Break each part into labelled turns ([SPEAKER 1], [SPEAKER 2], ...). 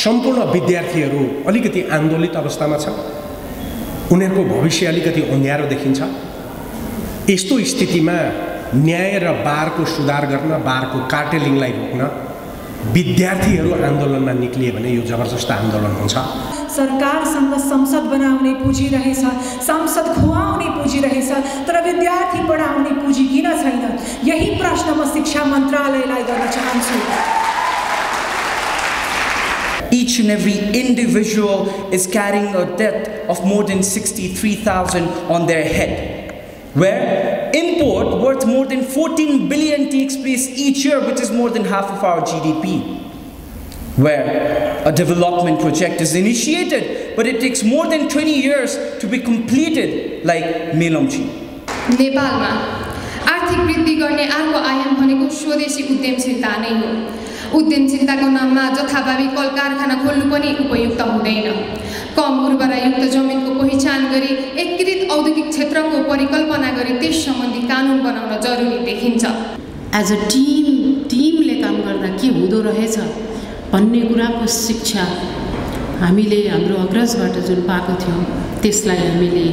[SPEAKER 1] सम्पूर्ण विद्यार्थीहरू अलिकति आन्दोलित अवस्थामा छन्। उनीहरूको भविष्य अलिकति अँध्यारो देखिन्छ। यस्तो स्थितिमा न्याय र बारको सुधार गर्न, बारको कार्टेलिङलाई रोक्न विद्यार्थीहरू आन्दोलनमा निक्लिए भने यो जबरजस्त आन्दोलन हुन्छ।
[SPEAKER 2] सरकारसँग संसद बनाउने पुँजी रहेछ, सांसद खुवाउने पुँजी रहेछ, तर विद्यार्थी पढाउने पुँजी किन छैन? यही प्रश्न म शिक्षा मन्त्रालयलाई गर्न चाहन्छु।
[SPEAKER 3] Each and every individual is carrying a debt of more than 63,000 on their head, where import worth more than 14 billion takes place each year, which is more than half of our GDP, where a development project is initiated, but it takes more than 20 years to be completed, like Melamchi.
[SPEAKER 4] नेपालमा आर्थिक वृद्धि गर्ने अर्को आयाम भनेको स्वदेशी उद्यमशीलता नै हो। उद्यमशीलताको नाममा जथाभावी कल कारखाना खोल्नु पनि उपयुक्त हुँदैन। कम उर्वरायुक्त जमिनको पहिचान गरी एकीकृत औद्योगिक क्षेत्रको परिकल्पना गरी त्यस सम्बन्धी कानुन बनाउन जरुरी देखिन्छ।
[SPEAKER 5] एज अ टिमले काम गर्दा के हुँदो रहेछ भन्ने कुराको शिक्षा हामीले हाम्रो अग्रजबाट जुन पाएको थियौं त्यसलाई हामीले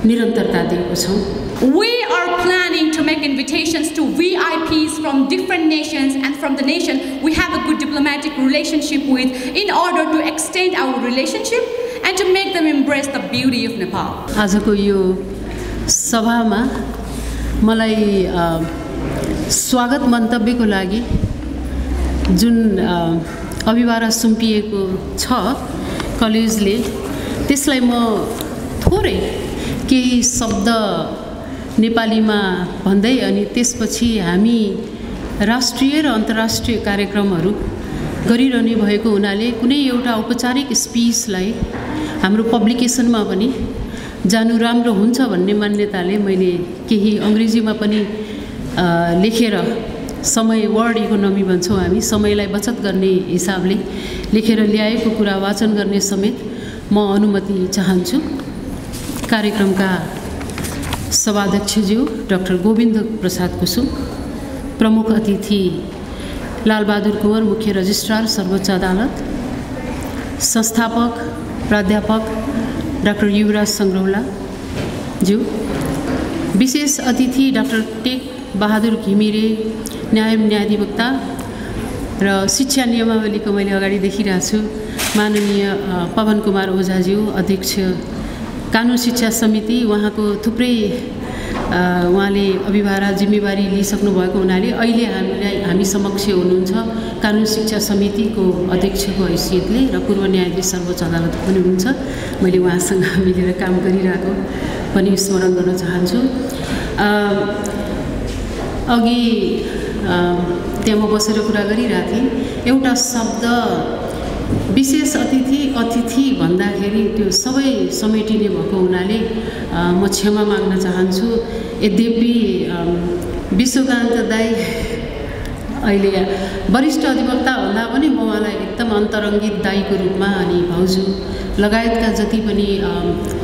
[SPEAKER 5] निरन्तरता दिएको छौं।
[SPEAKER 6] We are planning to make invitations to VIPs from different nations and from the nation we have a good diplomatic relationship with in order to extend our relationship and to make them embrace the beauty of Nepal.
[SPEAKER 5] आजको यो सभामा मलाई स्वागत मन्तव्यको लागि जुन अभिभारा सुम्पिएको छ कलेजले त्यसलाई म थोरै केही शब्द नेपालीमा भन्दै अनि त्यसपछि हामी राष्ट्रिय र अन्तर्राष्ट्रिय कार्यक्रमहरू गरिरहने भएको हुनाले कुनै एउटा औपचारिक स्पिचलाई हाम्रो पब्लिकेसनमा पनि जानु राम्रो हुन्छ भन्ने मान्यताले मैले केही अंग्रेजीमा पनि लेखेर समय वर्ड इकोनोमी भन्छौं हामी समयलाई बचत गर्ने हिसाबले लेखेर ल्याएको कुरा वाचन गर्ने समेत म अनुमति चाहन्छु। कार्यक्रमका सभाध्यक्षज्यू डाक्टर गोविन्द प्रसाद कुसुम, प्रमुख अतिथि लालबहादुर कुंवर मुख्य रजिस्ट्रार सर्वोच्च अदालत, संस्थापक प्राध्यापक डाक्टर युवराज संग्रौला ज्यू, विशेष अतिथि डाक्टर टेक बहादुर घिमिरे न्यायाधिवक्ता र शिक्षा नियमावलीको मैले अगाडि देखिरहेको छु माननीय पवन कुमार ओझाज्यू अध्यक्ष कानुन शिक्षा समिति, उहाँको थुप्रै उहाँले अभिभारा जिम्मेवारी लिइसक्नु भएको हुनाले अहिले हामी समक्ष हुनुहुन्छ कानुन शिक्षा समितिको अध्यक्षको हैसियतले र पूर्व न्यायाधीश सर्वोच्च अदालतको पनि हुनुहुन्छ। मैले उहाँसँग मिलेर काम गरिरहेको पनि स्मरण गर्न चाहन्छु। अघि त्यहाँ म बसेर कुरा गरिरहेको थिएँ, एउटा शब्द विशेष अतिथि भन्दाखेरि त्यो सबै समेटिने भएको हुनाले म क्षमा माग्न चाहन्छु। यद्यपि विश्वकान्त दाई अहिले वरिष्ठ अधिवक्ता भन्दा पनि म उहाँलाई एकदम अन्तरङ्गित दाईको रूपमा अनि भाउजू लगायतका जति पनि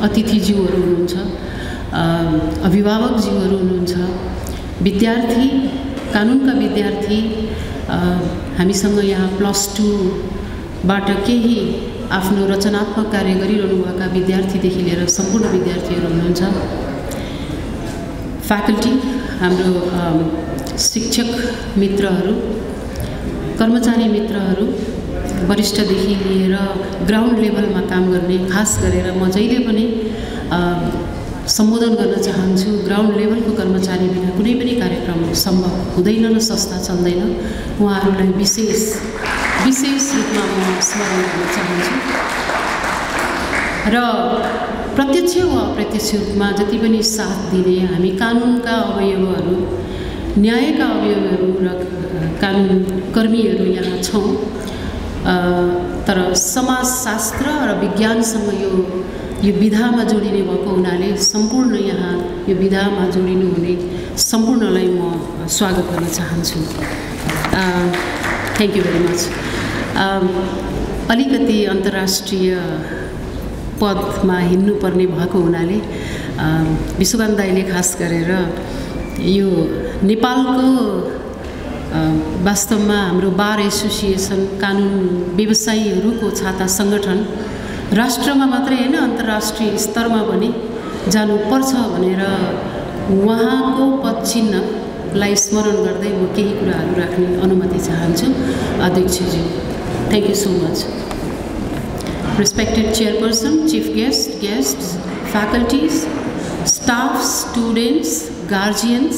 [SPEAKER 5] अतिथिज्यूहरू हुनुहुन्छ, अभिभावकज्यूहरू हुनुहुन्छ, विद्यार्थी कानुनका विद्यार्थी हामीसँग यहाँ +2 बाट केही आफ्नो रचनात्मक कार्य गरिरहनुभएका विद्यार्थीदेखि लिएर सम्पूर्ण विद्यार्थीहरू हुनुहुन्छ, फ्याकल्टी हाम्रो शिक्षक मित्रहरू, कर्मचारी मित्रहरू, वरिष्ठदेखि लिएर ग्राउन्ड लेभलमा काम गर्ने, खास गरेर म जहिले पनि सम्बोधन गर्न चाहन्छु ग्राउन्ड लेभलको कर्मचारी बिना कुनै पनि कार्यक्रम सम्भव हुँदैन र संस्था चल्दैन। उहाँहरूलाई विशेष रूपमा म स्मरण गर्न चाहन्छु र प्रत्यक्ष वा अप्रत्यक्ष रूपमा जति पनि साथ दिने हामी कानुनका अवयवहरू, न्यायका अवयवहरू र कानुन कर्मीहरू यहाँ छौँ, तर समाजशास्त्र र विज्ञानसँग यो विधामा जोडिने भएको हुनाले सम्पूर्ण यहाँ यो विधामा जोडिनु हुने सम्पूर्णलाई म स्वागत गर्न चाहन्छु। Thank you very much. अलिकति अन्तर्राष्ट्रिय पदमा हिँड्नुपर्ने भएको हुनाले विश्वकान्त दाइले खास गरेर यो नेपालको वास्तवमा हाम्रो बार एसोसिएसन कानुन व्यवसायीहरूको छाता सङ्गठन राष्ट्रमा मात्रै हैन अन्तर्राष्ट्रिय स्तरमा पनि जानुपर्छ भनेर उहाँको पदचिन्हलाई स्मरण गर्दै म केही कुराहरू राख्ने अनुमति चाहन्छु अध्यक्षज्यू thank you so much Respected chairperson, chief guests, faculties, staff, students, guardians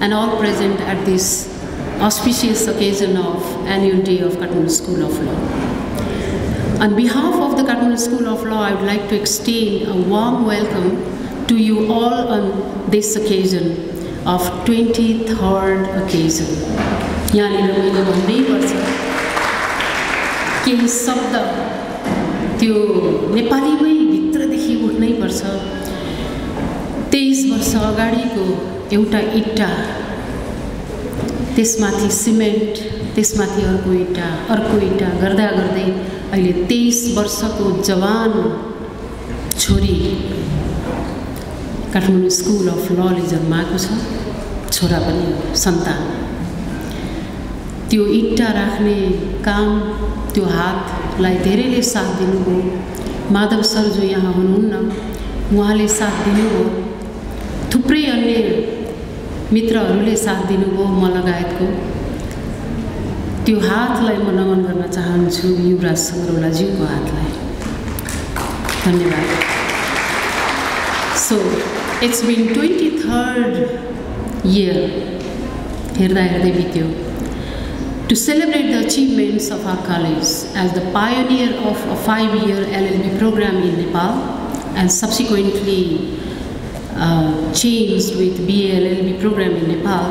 [SPEAKER 5] and all present at this auspicious occasion of annual day of Kathmandu School of Law. On behalf of the Kathmandu School of Law, I would like to extend a warm welcome to you all on this occasion of 23rd occasion. यहाँनिर मैले भन्नै पर्छ केही शब्द त्यो नेपालीमै भित्रदेखि उठ्नै पर्छ 23 वर्ष अगाडिको एउटा इट्टा त्यसमाथि सिमेन्ट त्यसमाथि अर्को इट्टा गर्दा गर्दै अहिले 23 वर्षको जवान छोरी काठमाडौँ स्कुल अफ लले जन्माएको छ छोरा पनि सन्तान त्यो इट्टा राख्ने काम त्यो हातलाई धेरैले साथ दिनुभयो माधव सर जो यहाँ हुनुहुन्न उहाँले साथ दिनुभयो थुप्रै अन्य मित्रहरूले साथ दिनुभयो म लगायतको त्यो हातलाई म नमन गर्न चाहन्छु युवराज संग्रौलाज्यूको हातलाई धन्यवाद so it's been 23rd year हेर्दा हेर्दै बित्यो to celebrate the achievements of our college as the pioneer of a 5-year LLB program in Nepal and subsequently changed with BA LLB program in Nepal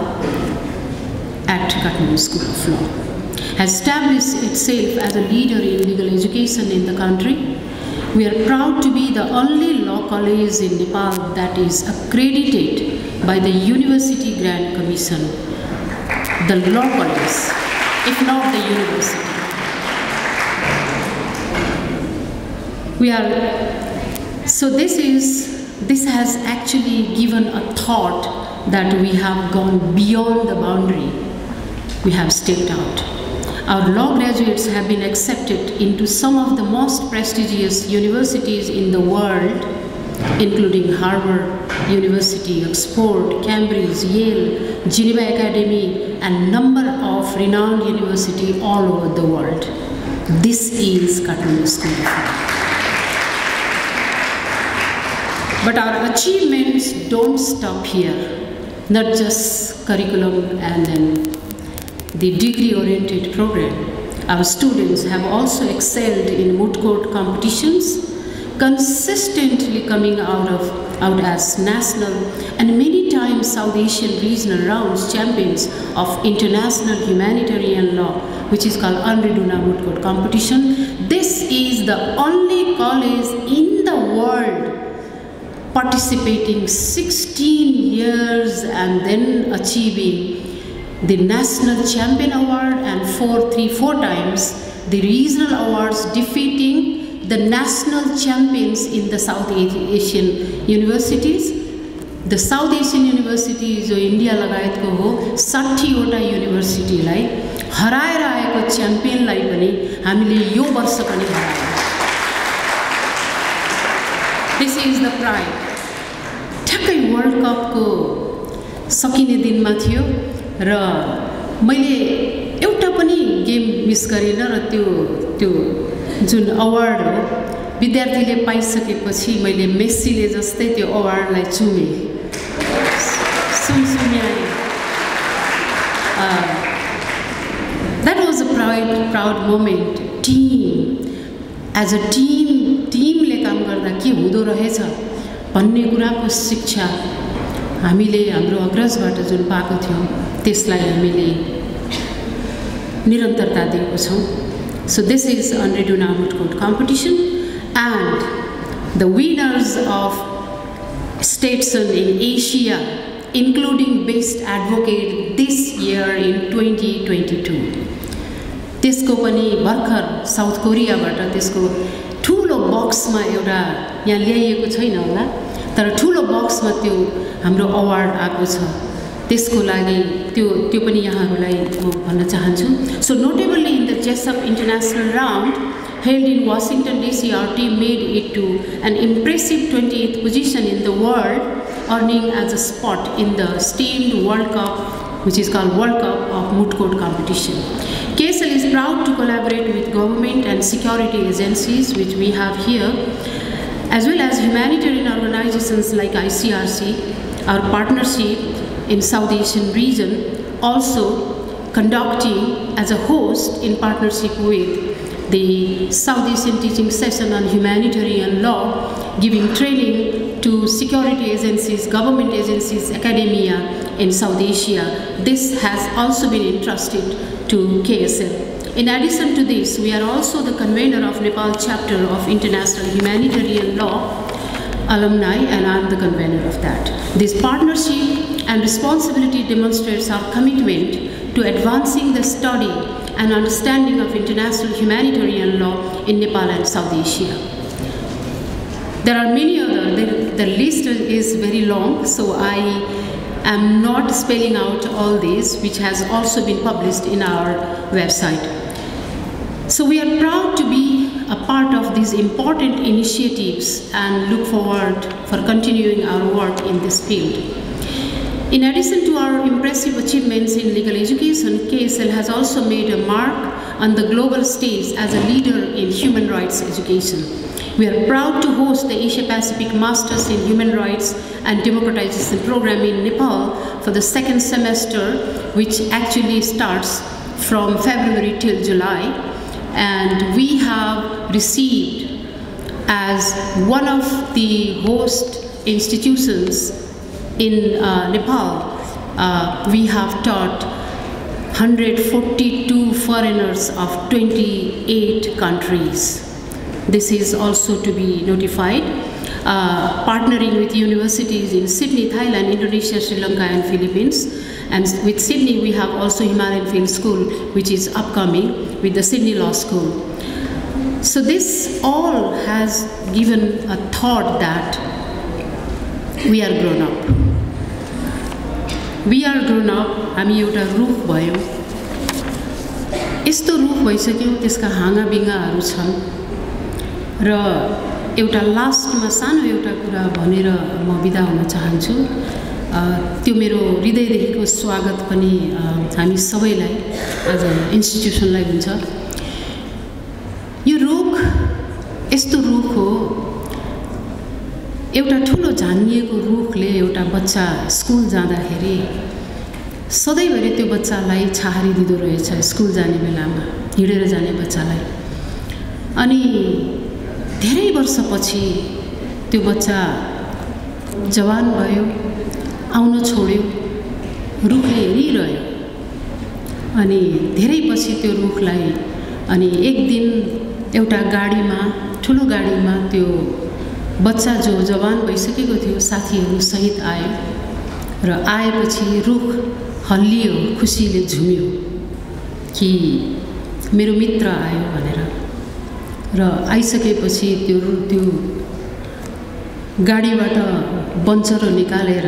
[SPEAKER 5] at Kathmandu School of Law, has established itself as a leader in legal education in the country. We are proud to be the only law college in Nepal that is accredited by the University Grant Commission, the law college, if not the university. This has actually given a thought that we have gone beyond the boundary we have stepped out. Our law graduates have been accepted into some of the most prestigious universities in the world, including Harvard University, Oxford, Cambridge, Yale, Geneva Academy, and number of renowned universities all over the world. This is Kathmandu School of Law. But our achievements don't stop here, not just curriculum and then the degree-oriented program. Our students have also excelled in moot court competitions, consistently coming out as national and many times South Asian regional rounds champions of international humanitarian law, which is called Unreduna Moot Court competition. This is the only college in the world participating 16 years and then achieving the national champion award and 4 times the regional awards, defeating the national champions in the South Asian universities. The South Asian university जो India लगायतको हो 60 वटा युनिभर्सिटीलाई हराएर आएको च्याम्पियनलाई पनि हामीले यो वर्ष पनि हरायौं. This is the pride. ठ्याक्कै वर्ल्ड कपको सकिने दिनमा थियो र मैले एउटा पनि गेम मिस गरिन र त्यो जुन अवार्ड हो विद्यार्थीले पाइसकेपछि मैले मेस्सीले जस्तै त्यो अवार्डलाई चुमे सुमसुम्याए. That was a proud moment. Team as a टिमले काम गर्दा के हुँदो रहेछ भन्ने कुराको शिक्षा हामीले हाम्रो अग्रजबाट जुन पाएको थियौं त्यसलाई हामीले निरन्तरता दिएको छौं. So this is Unreduna Moot Court competition and the winners of Statesman in Asia, including Best Advocate this year in 2022. त्यसको पनि भर्खर साउथ कोरियाबाट त्यसको ठूलो बक्समा एउटा यहाँ ल्याइएको छैन होला तर ठूलो बक्समा त्यो हाम्रो अवार्ड आएको छ त्यसको लागि त्यो पनि यहाँहरूलाई म भन्न चाहन्छु. So notably in the Jessup International Round held in Washington DC, our team made it to an impressive 28th position in the world, earning as a spot in the esteemed World Cup, which is called World Cup of Moot Court competition. KSL is proud to collaborate with government and security agencies, which we have here, as well as humanitarian organizations like ICRC, our partnership in South Asian region, also conducting as a host in partnership with the South Asian teaching session on humanitarian law, giving training to security agencies, government agencies, academia in South Asia. This has also been entrusted to KSL. In addition to this, we are also the convener of Nepal chapter of International Humanitarian Law alumni, and I am the convener of that. This partnership and responsibility demonstrates our commitment to advancing the study and understanding of international humanitarian law in Nepal and South Asia. There are many other, the list is very long, so I am not spelling out all these, which has also been published in our website. So we are proud to be a part of these important initiatives and look forward for continuing our work in this field. In addition to our impressive achievements in legal education, KSL has also made a mark on the global stage as a leader in human rights education. We are proud to host the Asia Pacific Masters in Human Rights and Democratization program in Nepal for the second semester, which actually starts from February till July. And we have received as one of the host institutions in Nepal, we have taught 142 foreigners of 28 countries. This is also to be notified. Partnering with universities in Sydney, Thailand, Indonesia, Sri Lanka and Philippines. And with Sydney, we have also Himalayan Film School, which is upcoming with the Sydney Law School. So this all has given a thought that we are grown up. We are grown up. हामी एउटा रुख भयौं. यस्तो रुख भइसक्यौं, त्यसका हाँगाबिङ्गाहरू छन्. र एउटा लास्टमा सानो एउटा कुरा भनेर म बिदा हुन चाहन्छु. त्यो मेरो हृदयदेखिको स्वागत पनि हामी सबैलाई आज इन्स्टिट्युसनलाई हुन्छ. यो रुख यस्तो रुख हो, एउटा ठुलो झानिएको रुखले एउटा बच्चा स्कुल जाँदाखेरि सधैँभरि त्यो बच्चालाई छाहारी दिँदो रहेछ स्कुल जाने बेलामा, हिँडेर जाने बच्चालाई. अनि धेरै वर्षपछि त्यो बच्चा जवान भयो, आउन छोड्यो, रुखले हेरिरह्यो. अनि धेरै पछि त्यो रुखलाई अनि एक दिन एउटा गाडीमा, ठुलो गाडीमा त्यो बच्चा जो जवान भइसकेको थियो साथीहरू सहित आयो र आएपछि रुख हल्लियो, खुसीले झुम्यो कि मेरो मित्र आयो भनेर. र आइसकेपछि त्यो गाडीबाट बन्चरो निकालेर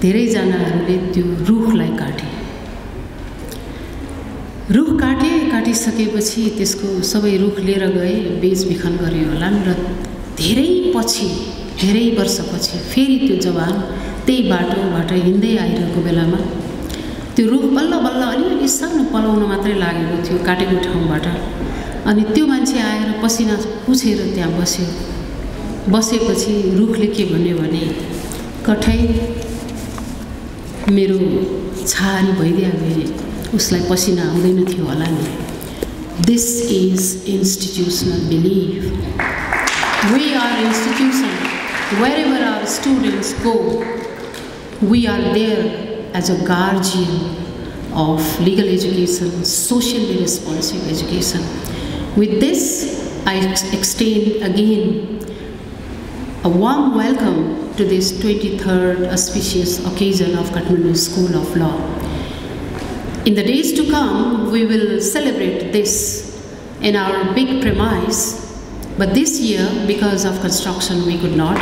[SPEAKER 5] धेरैजनाहरूले त्यो रुखलाई काटे. रुख काटिसकेपछि त्यसको सबै रुख लिएर गए, बेचबिखन गर्यो होला र धेरै पछि, धेरै वर्षपछि फेरि त्यो जवान त्यही बाटोबाट हिँड्दै आइरहेको बेलामा त्यो रुख बल्ल बल्ल अलिअलि सानो पलाउन मात्रै लागेको थियो काटेको ठाउँबाट. अनि त्यो मान्छे आएर पसिना पुछेर त्यहाँ बस्यो. बसेपछि रुखले के भन्यो भने, कठै मेरो छाहारी भइदिया भए उसलाई पसिना आउँदैन थियो होला नि. This is institutional belief. We are institution. Wherever our students go, we are there as a guardian of legal education, socially responsive education. With this, I extend again a warm welcome to this 23rd auspicious occasion of Kathmandu School of Law. In the days to come, we will celebrate this in our big premise. But this year, because of construction, we could not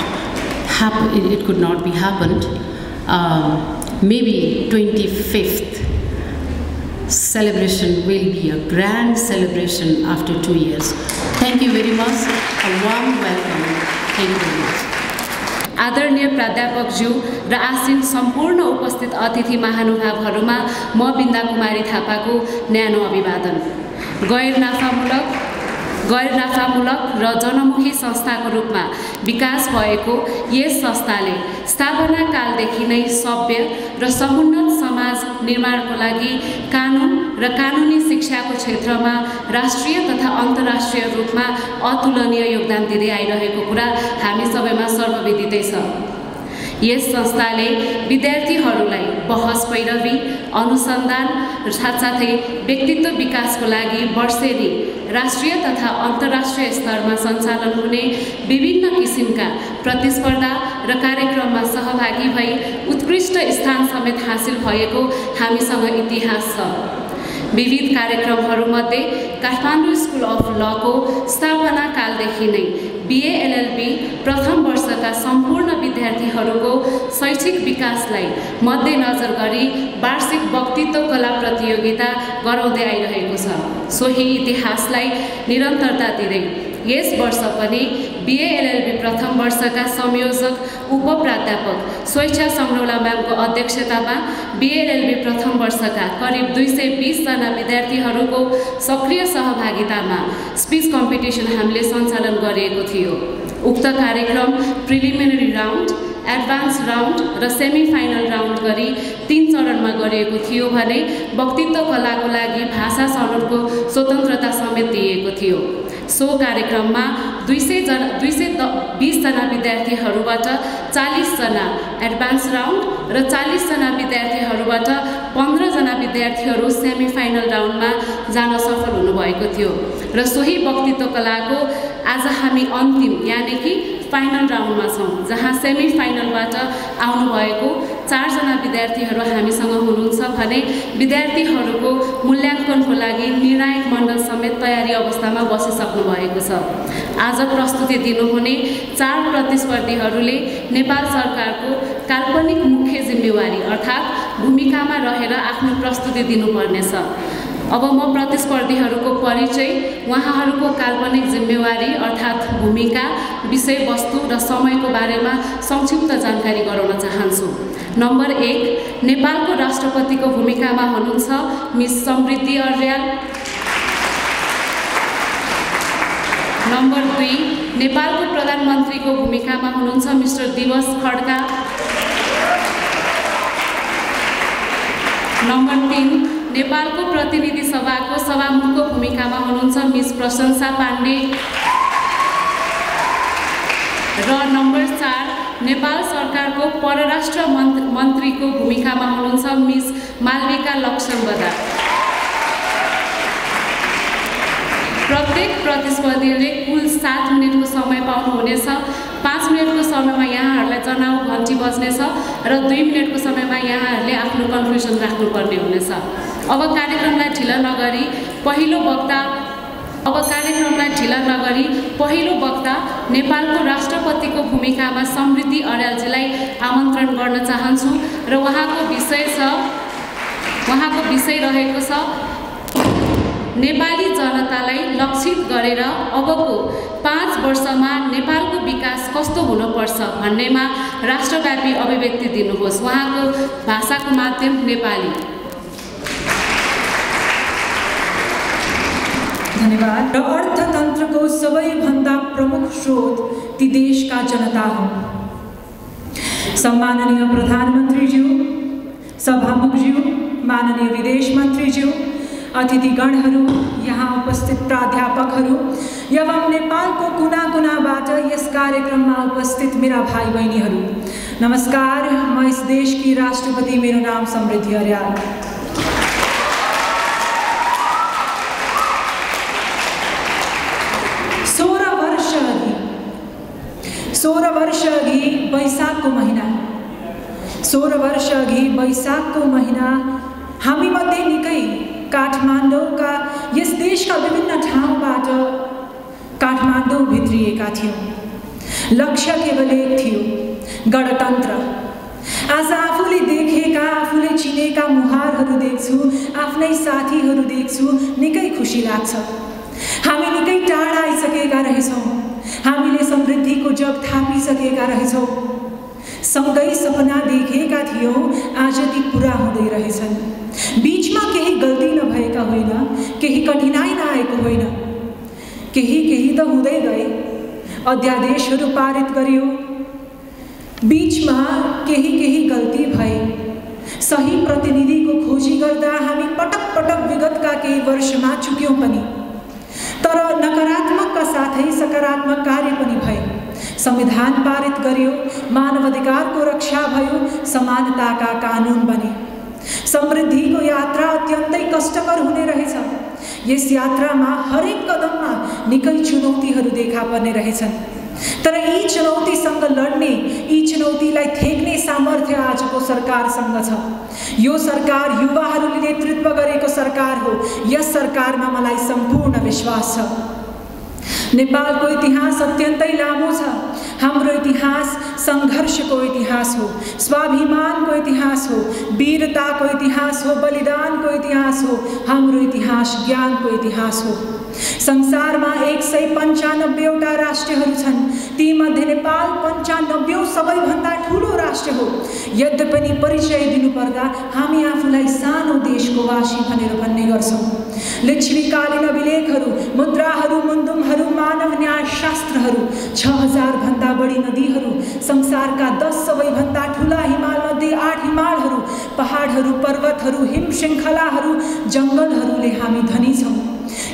[SPEAKER 5] happen. It could not be happened. maybe 25th celebration will be a grand celebration after 2 years. Thank you very much. A warm welcome. Thank you very much.
[SPEAKER 6] आदरणीय प्राध्यापकज्यू र आसीन सम्पूर्ण उपस्थित अतिथि महानुभावहरूमा म बिन्दा कुमारी थापाको न्यानो अभिवादन। गैर नाफामूलक र जनमुखी संस्थाको रूपमा विकास भएको यस संस्थाले स्थापना कालदेखि नै सभ्य र समुन्नत समाज निर्माणको लागि कानुन र कानुनी शिक्षाको क्षेत्रमा राष्ट्रिय तथा अन्तर्राष्ट्रिय रूपमा अतुलनीय योगदान दिँदै आइरहेको कुरा हामी सबैमा सर्वविदितै छ। यस संस्थाले विद्यार्थीहरूलाई बहस पैरवी, अनुसन्धान र साथसाथै व्यक्तित्व विकासको लागि वर्षेनी राष्ट्रिय तथा अन्तर्राष्ट्रिय स्तरमा सञ्चालन हुने विभिन्न किसिमका प्रतिस्पर्धा र कार्यक्रममा सहभागी भई उत्कृष्ट स्थान समेत हासिल भएको हामीसँग इतिहास छ। विविध कार्यक्रमहरूमध्ये काठमाडौँ स्कुल अफ लको स्थापना कालदेखि नै BA LLB प्रथम वर्षका सम्पूर्ण विद्यार्थीहरूको शैक्षिक विकासलाई मध्यनजर गरी वार्षिक वक्तित्व कला प्रतियोगिता गराउँदै आइरहेको छ। सोही इतिहासलाई निरन्तरता दिँदै यस वर्ष पनि BA LLB प्रथम वर्षका संयोजक उपप्राध्यापक स्वेच्छा संग्रौला म्यामको अध्यक्षतामा BA LLB प्रथम वर्षका करिब 220 जना विद्यार्थीहरूको सक्रिय सहभागितामा स्पिच कम्पिटिसन हामीले सञ्चालन गरिएको थियो। उक्त कार्यक्रम प्रिलिमिनरी राउन्ड, एडभान्स राउन्ड र सेमी फाइनल राउन्ड गरी 3 चरणमा गरिएको थियो भने वक्तित्व कलाको लागि भाषा सनदको स्वतन्त्रता समेत दिएको थियो। सो कार्यक्रममा 220 जना विद्यार्थीहरूबाट 40 जना एडभान्स राउन्ड र 40 जना विद्यार्थीहरूबाट 15 जना विद्यार्थीहरू सेमी फाइनल राउन्डमा जान सफल हुनुभएको थियो र सोही वक्तित्व कलाको आज हामी अन्तिम यानि कि फाइनल राउन्डमा छौँ, जहाँ सेमी फाइनलबाट आउनुभएको 4 जना विद्यार्थीहरू हामीसँग हुनुहुन्छ भने विद्यार्थीहरूको मूल्याङ्कनको लागि निर्णायक मण्डल समेत तयारी अवस्थामा बसिसक्नु भएको छ। आज प्रस्तुति दिनुहुने 4 प्रतिस्पर्धीहरूले नेपाल सरकारको काल्पनिक मुख्य जिम्मेवारी अर्थात् भूमिकामा रहेर आफ्नो प्रस्तुति दिनुपर्नेछ। अब म प्रतिस्पर्धीहरूको परिचय, उहाँहरूको काल्पनिक जिम्मेवारी अर्थात् भूमिका, विषयवस्तु र समयको बारेमा संक्षिप्त जानकारी गराउन चाहन्छु। नम्बर 1, नेपालको राष्ट्रपतिको भूमिकामा हुनुहुन्छ मिस समृद्धि अर्याल। नम्बर 2, नेपालको प्रधानमन्त्रीको भूमिकामा हुनुहुन्छ मिस्टर दिवस खड्का। नम्बर 3, नेपालको प्रतिनिधि सभाको सभामुखको भूमिकामा हुनुहुन्छ मिस प्रशंसा पाण्डे। र नम्बर 4, नेपाल सरकारको परराष्ट्र मन्त्रीको भूमिकामा हुनुहुन्छ मिस मालविका लक्ष्मणबदा। प्रत्येक प्रतिस्पर्धीले कुल 7 मिनेटको समय पाउनुहुनेछ। 5 मिनेटको समयमा यहाँहरूलाई जनाउ घन्टी बज्नेछ र 2 मिनेटको समयमा यहाँहरूले आफ्नो कन्क्लुजन राख्नुपर्ने हुनेछ। अब कार्यक्रमलाई ढिला नगरी पहिलो वक्ता नेपालको राष्ट्रपतिको भूमिकामा समृद्धि अर्यालजीलाई आमन्त्रण गर्न चाहन्छु र उहाँको विषय रहेको छ नेपाली जनतालाई लक्षित गरेर अबको 5 वर्षमा नेपालको विकास कस्तो हुनुपर्छ भन्नेमा राष्ट्रव्यापी अभिव्यक्ति दिनुहोस्। उहाँको भाषाको माध्यम नेपाली।
[SPEAKER 2] धन्यवाद। र अर्थतन्त्रको सबैभन्दा प्रमुख स्रोत ती देशका जनता हुन्। सम्माननीय प्रधानमन्त्रीज्यू, सभामुखज्यू, माननीय विदेश मन्त्रीज्यू, अतिथिगणहरू, यहाँ उपस्थित प्राध्यापकहरू एवं नेपालको कुना कुनाबाट यस कार्यक्रममा उपस्थित मेरा भाइ बहिनीहरू, नमस्कार। म इस देश की राष्ट्रपति, मेरो नाम समृद्धि अर्याल। 16 वर्ष अघि वैशाखको महिना हामी मध्ये निकै काठमाडौँका यस देशका विभिन्न ठाउँबाट काठमाडौँ भित्रिएका थियौँ। लक्ष्य केवल एक थियो, गणतन्त्र। आज आफूले देखेका त्यहाँ आफूले चिनेका मुहारहरू देख्छु, आफ्नै साथीहरू देख्छु, निकै खुसी लाग्छ। हामी निकै टाढा आइसकेका रहेछौँ, हामीले समृद्धिको जग थापिसकेका रहेछौँ। सँगै सपना देखेका थियौँ, आज ती पुरा हुँदै रहेछन्। बीचमा केही गल्ती नभएका होइन, केही कठिनाइ नआएको होइन, केही त हुँदै गए। अध्यादेशहरू पारित गरियो, बीचमा केही गल्ती भए। सही प्रतिनिधिको खोजी गर्दा हामी पटक विगतका केही वर्षमा चुक्यौँ पनि, तर नकारात्मकका साथै सकारात्मक कार्य पनि भए। संविधान पारित गरियो, मानवाधिकारको रक्षा भयो, समानताका कानुन बने। समृद्धिको यात्रा अत्यन्तै कष्टकर हुने रहेछ। यस यात्रामा हरेक कदममा निकै चुनौतीहरू देखा पर्ने रहेछन्, तर यी चुनौतीसँग लड्ने, यी चुनौतीलाई थेक्ने सामर्थ्य आजको सरकारसँग छ। यो सरकार युवाहरूले नेतृत्व गरेको सरकार हो। यस सरकारमा मलाई सम्पूर्ण विश्वास छ। नेपालको इतिहास अत्यन्तै लामो छ। हाम्रो इतिहास सङ्घर्षको इतिहास हो, स्वाभिमानको इतिहास हो, वीरताको इतिहास हो, बलिदानको इतिहास हो। हाम्रो इतिहास ज्ञानको इतिहास हो। संसारमा 195वटा राष्ट्रहरू छन्, तीमध्ये नेपाल 95औं सबैभन्दा ठुलो राष्ट्र हो। यद्यपि परिचय दिनुपर्दा हामी आफूलाई सानो देशको वासी भनेर भन्ने गर्छौँ। लिच्छवीकालीन अभिलेखहरू, मुद्राहरू, मुन्दुमहरू, मानव न्याय शास्त्रहरू, 6000 भन्दा बढी नदीहरू, संसारका 10 सबैभन्दा ठुला हिमालमध्ये 8 हिमालहरू, पहाडहरू, पर्वतहरू, हिम श्रृङ्खलाहरू, जङ्गलहरूले हामी धनी छौँ।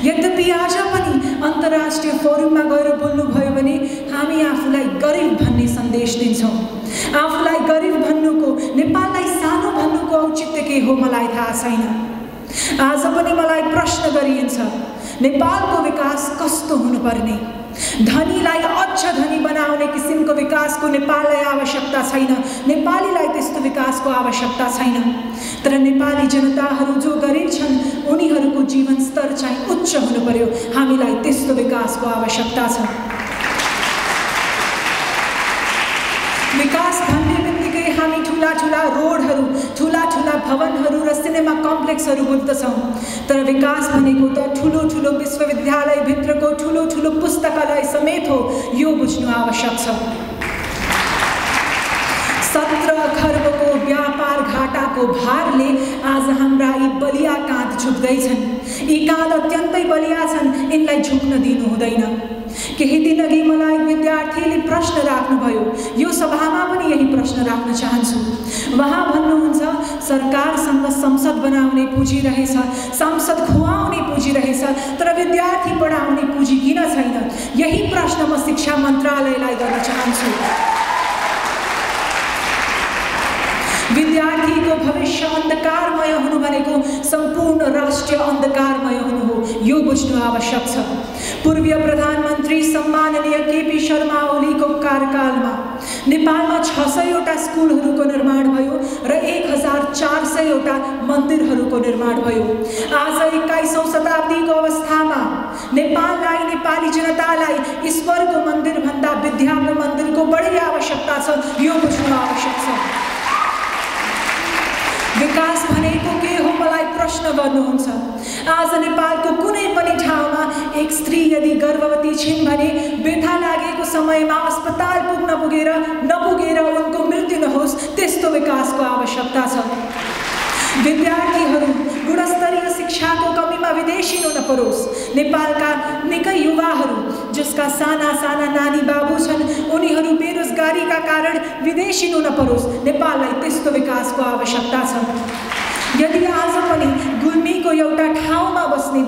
[SPEAKER 2] यद्यपि आज पनि अन्तर्राष्ट्रिय फोरममा गएर बोल्नुभयो भने हामी आफूलाई गरिब भन्ने सन्देश दिन्छौँ। आफूलाई गरिब भन्नुको, नेपाललाई सानो भन्नुको औचित्य के हो मलाई थाहा छैन। आज पनि मलाई प्रश्न गरिन्छ, नेपालको विकास कस्तो हुनुपर्ने? धनीलाई अझ धनी बनाउने किसिमको विकासको नेपाललाई आवश्यकता छैन, नेपालीलाई त्यस्तो विकासको आवश्यकता छैन। तर नेपाली जनताहरू जो गरिब छन् उनीहरूको जीवन स्तर चाहिँ उच्च हुनु पर्यो। हामीलाई त्यस्तो विकासको आवश्यकता छ। विकास भन्ने बित्तिकै हामी ठुला रोडहरू, ठुला भवनहरू र सिनेमा कम्प्लेक्सहरू बुझ्दछौँ, तर विकास भनेको त ठुलो विश्वविद्यालयभित्रको ठुलो पुस्तकालय समेत हो। यो बुझ्नु आवश्यक छ। 17 खर्बको व्यापार घाटाको भारले आज हाम्रा यी बलिया काँध झुक्दैछन्। यी काँध अत्यन्तै बलिया छन्, यिनलाई झुक्न दिनु हुँदैन। केही दिन अघि मलाई विद्यार्थीले प्रश्न राख्नुभयो, यो सभामा पनि यही प्रश्न राख्न चाहन्छु। उहाँ भन्नुहुन्छ, सरकारसँग संसद बनाउने पुँजी रहेछ, संसद खुवाउने पुँजी रहेछ, तर विद्यार्थी पढाउने पुँजी किन छैन? यही प्रश्न म शिक्षा मन्त्रालयलाई गर्न चाहन्छु। विद्यार्थीको भविष्य अन्धकारमय हुनु भनेको सम्पूर्ण राष्ट्र अन्धकारमय हुनु हो। यो बुझ्नु आवश्यक छ। पूर्वीय प्रधानमन्त्री सम्माननीय केपी शर्मा ओलीको कार्यकालमा नेपालमा 600वटा स्कुलहरूको निर्माण भयो र 1400वटा मन्दिरहरूको निर्माण भयो। आज 21औं शताब्दीको अवस्थामा नेपाललाई, नेपाली जनतालाई ईश्वरको मन्दिरभन्दा विद्याको मन्दिरको बढी आवश्यकता छ। यो बुझ्नु आवश्यक छ। विकास भनेको के हो मलाई प्रश्न गर्नुहुन्छ। आज नेपालको कुनै पनि ठाउँमा एक स्त्री यदि गर्भवती छिन् भने व्यथा लागेको समयमा अस्पताल नपुगेर उनको मृत्यु नहोस्, त्यस्तो विकासको आवश्यकता छ। विद्यार्थीहरू गुणस्तरीय शिक्षाको कमीमा विदेशिनु नपरोस्। नेपालका निकै युवाहरू जसका साना नानी बाबु छन् उनीहरू बेरोजगारीका कारण विदेशिनु नपरोस्। नेपाललाई त्यस्तो विकासको आवश्यकता छ। यदि आज पनि गुल्मीको एउटा ठाउँमा बस्ने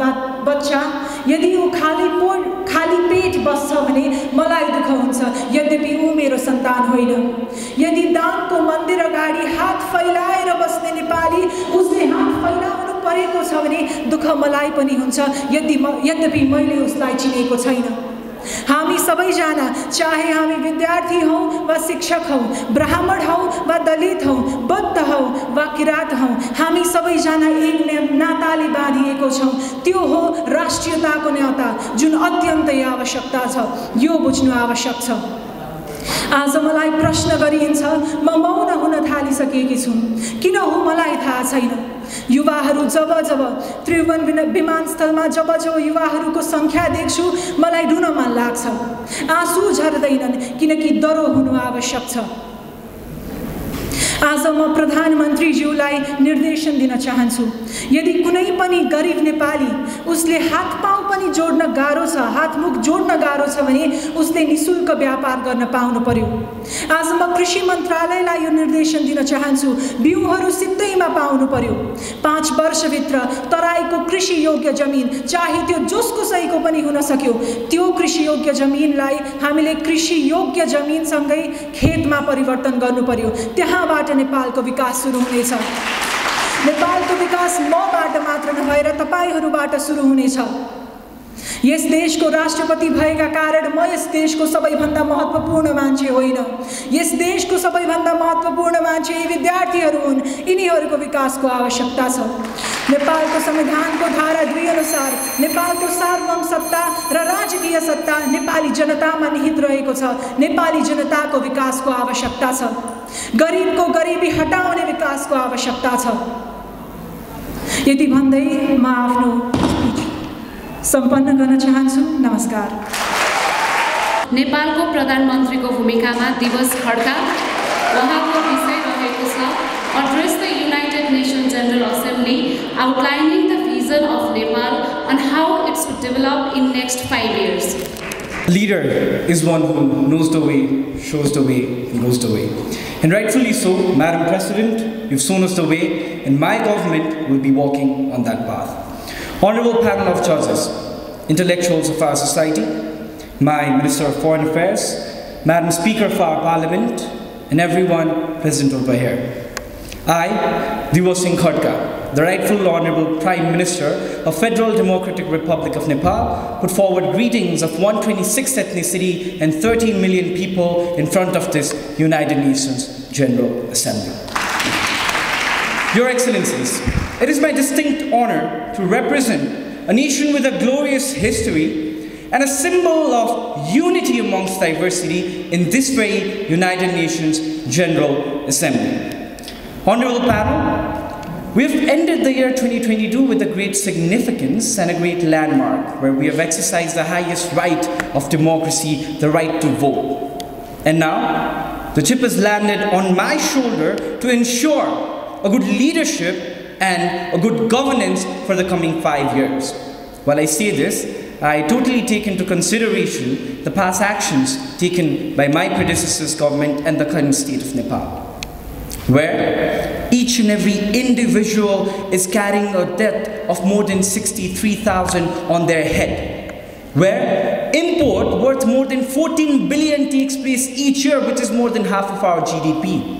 [SPEAKER 2] बच्चा यदि ऊ खाली पेट बस्छ भने मलाई दुःख हुन्छ, यद्यपि ऊ मेरो सन्तान होइन। यदि दाङको मन्दिर अगाडि हात फैलाएर बस्ने नेपाली उसले हात फैलाउनु परेको छ भने दुःख मलाई पनि हुन्छ, यद्यपि मैले उसलाई चिनेको छैन। हामी सबैजना, चाहे हामी विद्यार्थी हौँ वा शिक्षक हौँ, ब्राह्मण हौँ वा दलित हौँ, बौद्ध हौँ वा किराँत हौँ, हामी सबैजना एक नाताले बाँधिएको छौँ। त्यो हो राष्ट्रियताको न्यौता, जुन अत्यन्तै आवश्यकता छ। यो बुझ्नु आवश्यक छ। आज मलाई प्रश्न गरिन्छ, म मौन हुन थालिसकेकी छु। किन हो मलाई थाहा छैन। युवाहरू जब त्रिभुवन विमानस्थलमा जब युवाहरूको सङ्ख्या देख्छु, मलाई रुन मन लाग्छ। आँसु झर्दैनन् किनकि डरो हुनु आवश्यक छ। आज म प्रधानमन्त्रीज्यूलाई निर्देशन दिन चाहन्छु, यदि कुनै पनि गरिब नेपाली उसले हात पाउ पनि जोड्न गाह्रो छ, हात मुख जोड्न गाह्रो छ भने उसले निशुल्क व्यापार गर्न पाउनु पर्यो। आज म कृषि मन्त्रालयलाई यो निर्देशन दिन चाहन्छु, बिउहरू सित्तैमा पाउनु पर्यो। 5 वर्षभित्र तराईको कृषि योग्य जमिन, चाहे त्यो जोसकोसैको पनि हुन सक्यो, त्यो कृषि योग्य जमिनलाई हामीले कृषि योग्य जमिनसँगै खेतमा परिवर्तन गर्नु पर्यो। त्यहाँबाट नेपालको विकास सुरु हुनेछ। नेपालको विकास मबाट मात्र नभएर तपाईहरुबाट सुरु हुनेछ। यस देशको राष्ट्रपति भएका कारण म यस देशको सबैभन्दा महत्त्वपूर्ण मान्छे होइन। यस देशको सबैभन्दा महत्त्वपूर्ण मान्छे यी विद्यार्थीहरू हुन्। यिनीहरूको विकासको आवश्यकता छ। नेपालको संविधानको धारा 2 अनुसार नेपालको सार्वभौम सत्ता र राजकीय सत्ता नेपाली जनतामा निहित रहेको छ। नेपाली जनताको विकासको आवश्यकता छ। गरिबको गरिबी हटाउने विकासको आवश्यकता छ। यति भन्दै म आफ्नो सम्पन्न गर्न चाहन्छु। नमस्कार।
[SPEAKER 7] नेपालको प्रधानमन्त्रीको भूमिकामा दिवस खड्का उहाँको विषय रहेको छ Address the United Nations General Assembly outlining the vision of Nepal on how it should develop in next 5 years.
[SPEAKER 3] Leader is one who knows the way, shows the way, and goes the way. And rightfully so, Madam President, you've shown us the way, and my government will be walking on that path. Honorable panel of judges, intellectuals of our society, my Minister of Foreign Affairs, Madam Speaker of our Parliament, and everyone present over here. I, Diwas Singh Khadka, the rightful Honorable Prime Minister of Federal Democratic Republic of Nepal, put forward greetings of 126th ethnicity and 13 million people in front of this United Nations General Assembly. Your Excellencies, it is my distinct honor to represent a nation with a glorious history and a symbol of unity amongst diversity in this very United Nations General Assembly. Honorable panel, we have ended the year 2022 with a great significance and a great landmark where we have exercised the highest right of democracy, the right to vote. And now, the chip has landed on my shoulder to ensure a good leadership and a good governance for the coming 5 years. While I say this, I totally take into consideration the past actions taken by my predecessor's government and the current state of Nepal, where each and every individual is carrying a debt of more than 63,000 on their head, where import worth more than 14 billion takes place each year, which is more than half of our GDP,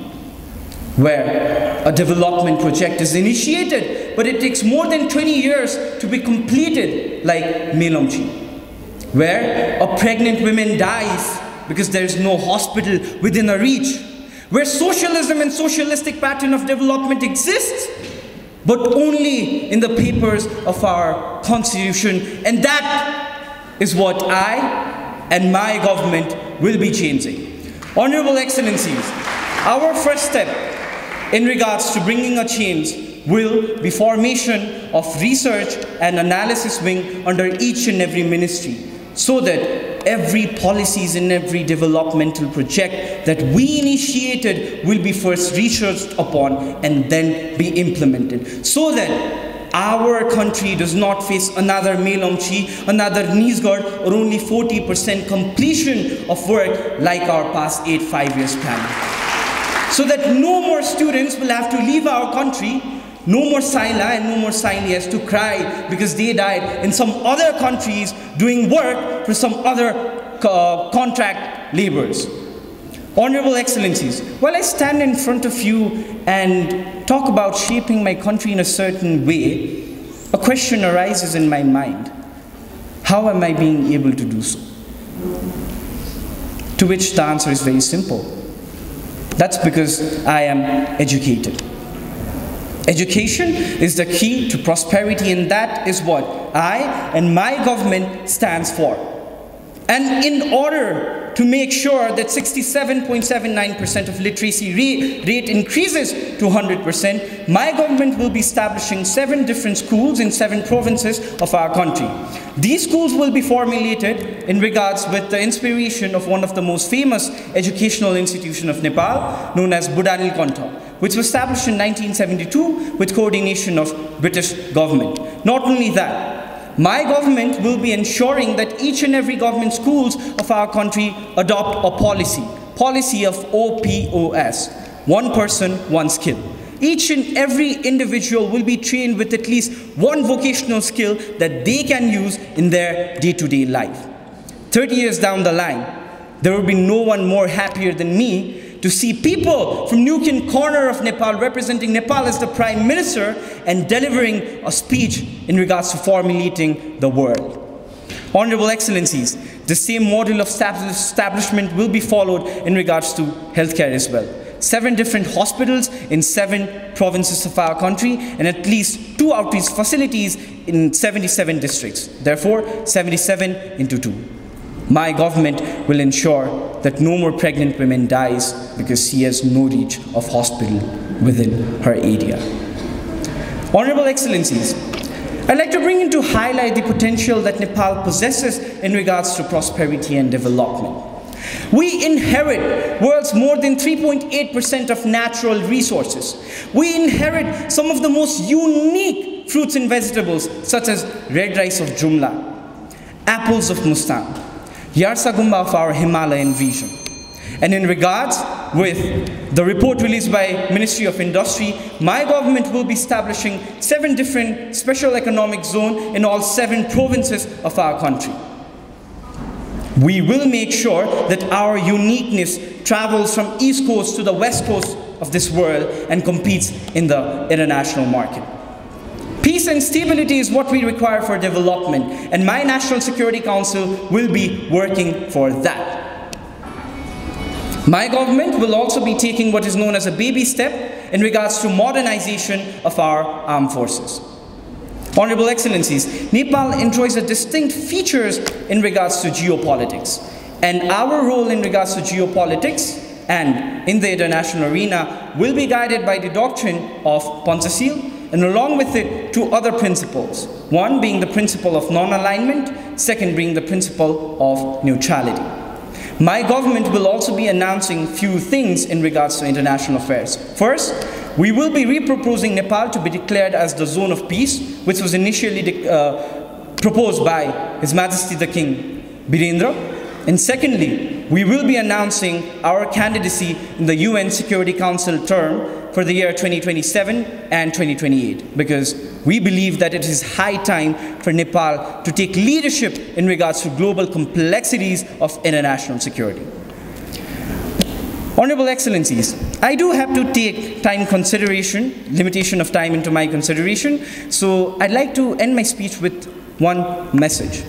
[SPEAKER 3] where a development project is initiated, but it takes more than 20 years to be completed, like Melomchi, where a pregnant woman dies because there is no hospital within a reach, where socialism and socialistic pattern of development exists, but only in the papers of our constitution, and that is what I and my government will be changing. Honorable Excellencies, our first step in regards to bringing a change will be formation of research and analysis wing under each and every ministry, so that every policies and every developmental project that we initiated will be first researched upon and then be implemented, so that our country does not face another Melomchi, another Nisgard, or only 40% completion of work like our past 5 years plan. So that no more students will have to leave our country, no more Saila and no more Sailias to cry because they died in some other countries doing work for some other contract laborers. Honorable Excellencies, while I stand in front of you and talk about shaping my country in a certain way, a question arises in my mind. How am I being able to do so? To which the answer is very simple. That's because I am educated. Education is the key to prosperity, and that is what I and my government stands for. And in order to make sure that 67.79% of literacy rate increases to 100%, my government will be establishing 7 different schools in 7 provinces of our country. These schools will be formulated in regards with the inspiration of one of the most famous educational institutions of Nepal, known as Budhanil Kantha, which was established in 1972 with coordination of British government. Not only that, my government will be ensuring that each and every government schools of our country adopt a policy of OPOS, one person, one skill. Each and every individual will be trained with at least one vocational skill that they can use in their day-to-day life. 30 years down the line, there will be no one more happier than me to see people from nook and corner of Nepal representing Nepal as the Prime Minister and delivering a speech in regards to formulating the world. Honorable Excellencies, the same model of establishment will be followed in regards to healthcare as well. 7 different hospitals in 7 provinces of our country and at least 2 outreach facilities in 77 districts. Therefore, 77 into 2. My government will ensure that no more pregnant women dies because she has no reach of hospital within her area. Honorable Excellencies, I'd like to bring in to highlight the potential that Nepal possesses in regards to prosperity and development. We inherit world's more than 3.8% of natural resources. We inherit some of the most unique fruits and vegetables such as red rice of Jumla, apples of Mustang, Yarsagumba of our Himalayan region. And in regards with the report released by Ministry of Industry, my government will be establishing 7 different special economic zones in all 7 provinces of our country. We will make sure that our uniqueness travels from East Coast to the West Coast of this world and competes in the international market. Peace and stability is what we require for development, and my National Security Council will be working for that. My government will also be taking what is known as a baby step in regards to modernization of our armed forces. Honorable Excellencies, Nepal enjoys a distinct features in regards to geopolitics, and our role in regards to geopolitics and in the international arena will be guided by the doctrine of Panchashil, and along with it 2 other principles. One being the principle of non-alignment, second being the principle of neutrality. My government will also be announcing few things in regards to international affairs. First, we will be reproposing Nepal to be declared as the zone of peace, which was initially proposed by His Majesty the King Birendra. And secondly, we will be announcing our candidacy in the UN Security Council term for the year 2027 and 2028, because we believe that it is high time for Nepal to take leadership in regards to global complexities of international security. Honorable Excellencies, I do have to take limitation of time into my consideration, so I'd like to end my speech with one message.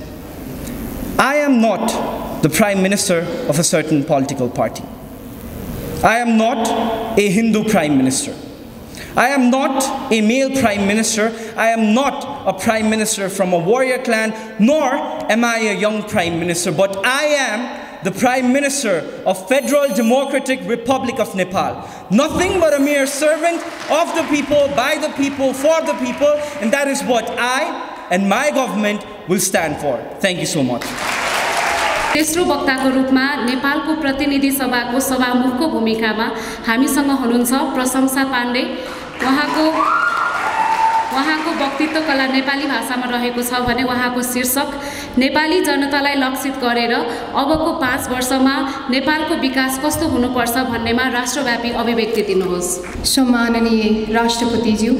[SPEAKER 3] I am not the Prime Minister of a certain political party. I am not a Hindu Prime Minister. I am not a male Prime Minister. I am not a Prime Minister from a warrior clan, nor am I a young Prime Minister, but I am the Prime Minister of Federal Democratic Republic of Nepal. Nothing but a mere servant of the people, by the people, for the people, and that is what I and my government will stand for. Thank you so much.
[SPEAKER 7] तेस्रो वक्ताको रूपमा नेपालको प्रतिनिधि सभाको सभामुखको भूमिकामा हामीसँग हुनुहुन्छ प्रशंसा पाण्डे। उहाँको वक्तित्व कला नेपाली भाषामा रहेको छ भने उहाँको शीर्षक नेपाली जनतालाई लक्षित गरेर अबको 5 वर्षमा नेपालको विकास कस्तो हुनुपर्छ भन्नेमा राष्ट्रव्यापी अभिव्यक्ति दिनुहोस्।
[SPEAKER 4] सम्माननीय राष्ट्रपतिज्यू,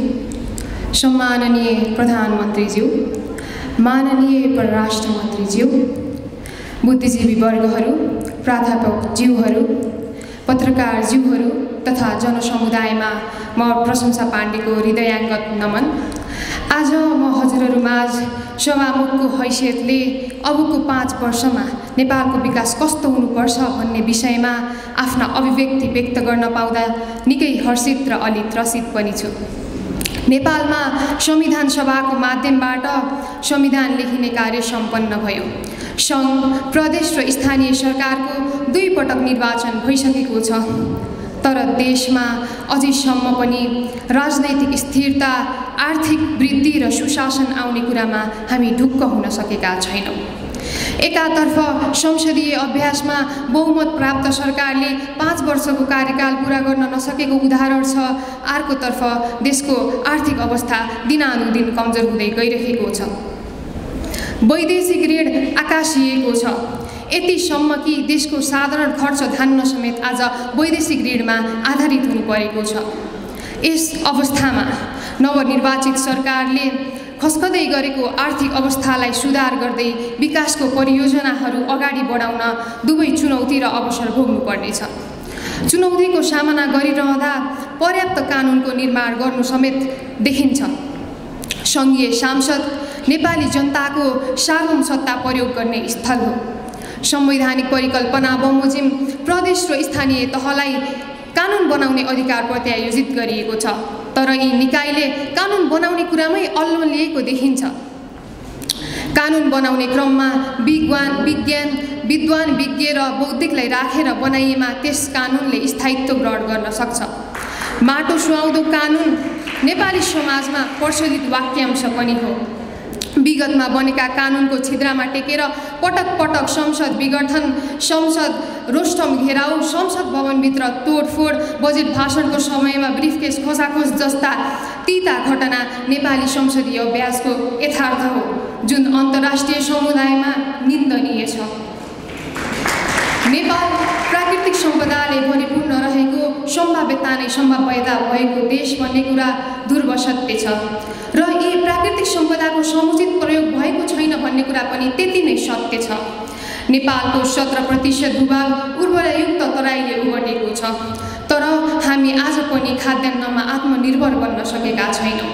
[SPEAKER 4] सम्माननीय प्रधानमन्त्रीज्यू, माननीय परराष्ट्र मन्त्रीज्यू, बुद्धिजीवी वर्गहरू, प्राध्यापकज्यूहरू, पत्रकारज्यूहरू तथा जनसमुदायमा म प्रशंसा पाण्डेको हृदयाङ्गत नमन। आज म हजुरहरूमाझ सभामुखको हैसियतले अबको 5 वर्षमा नेपालको विकास कस्तो हुनुपर्छ भन्ने विषयमा आफ्ना अभिव्यक्ति व्यक्त गर्न पाउँदा निकै हर्षित र अलि त्रसित पनि छु। नेपालमा संविधान सभाको माध्यमबाट संविधान लेखिने कार्य सम्पन्न भयो। सङ्घ, प्रदेश र स्थानीय सरकारको 2 पटक निर्वाचन भइसकेको छ, तर देशमा अझैसम्म पनि राजनैतिक स्थिरता, आर्थिक वृद्धि र सुशासन आउने कुरामा हामी ढुक्क हुन सकेका छैनौँ। एकातर्फ संसदीय अभ्यासमा बहुमत प्राप्त सरकारले 5 वर्षको कार्यकाल पूरा गर्न नसकेको उदाहरण छ। अर्कोतर्फ देशको आर्थिक अवस्था दिनानुदिन कमजोर हुँदै गइरहेको छ। वैदेशिक ऋण आकाशिएको छ, यतिसम्म कि देशको साधारण खर्च धान्न समेत आज वैदेशिक ऋणमा आधारित हुनु परेको छ। यस अवस्थामा नवनिर्वाचित सरकारले खस्कँदै गरेको आर्थिक अवस्थालाई सुधार गर्दै विकासको परियोजनाहरू अगाडि बढाउन दुवै चुनौती र अवसर भोग्नुपर्नेछ। चुनौतीको सामना गरिरहँदा पर्याप्त कानुनको निर्माण गर्नु समेत देखिन्छ। सङ्घीय सांसद नेपाली जनताको सार्वभौम सत्ता प्रयोग गर्ने स्थल हो। संवैधानिक परिकल्पना बमोजिम प्रदेश र स्थानीय तहलाई कानुन बनाउने अधिकार प्रत्यायोजित गरिएको छ, तर यी निकायले कानुन बनाउने कुरामै अल्लो लिएको देखिन्छ। कानुन बनाउने क्रममा विद्वान विज्ञ र बौद्धिकलाई राखेर बनाइएमा त्यस कानुनले स्थायित्व ग्रहण गर्न सक्छ। माटो सुहाउँदो कानुन नेपाली समाजमा प्रचलित वाक्यांश पनि हो। विगतमा बनेका कानुनको छिद्रामा टेकेर पटक पटक संसद विघटन, संसद रोस्टम घेराउ, संसद भवनभित्र तोडफोड, बजेट भाषणको समयमा ब्रिफकेस खसाखोस जस्ता तीता घटना नेपाली संसदीय अभ्यासको यथार्थ हो, जुन अन्तर्राष्ट्रिय समुदायमा निन्दनीय छ। नेपाल प्राकृतिक सम्पदाले भरिपूर्ण रहेको, सम्भाव्यता नै सम्भाव्यता भएको देश भन्ने कुरा ध्रुव सत्य छ र यी प्राकृतिक सम्पदाको समुचित प्रयोग भएको छैन भन्ने कुरा पनि त्यति नै सत्य छ। नेपालको 17% भूभाग उर्वरयुक्त तराईले ओगटेको छ, तर हामी आज पनि खाद्यान्नमा आत्मनिर्भर बन्न सकेका छैनौँ।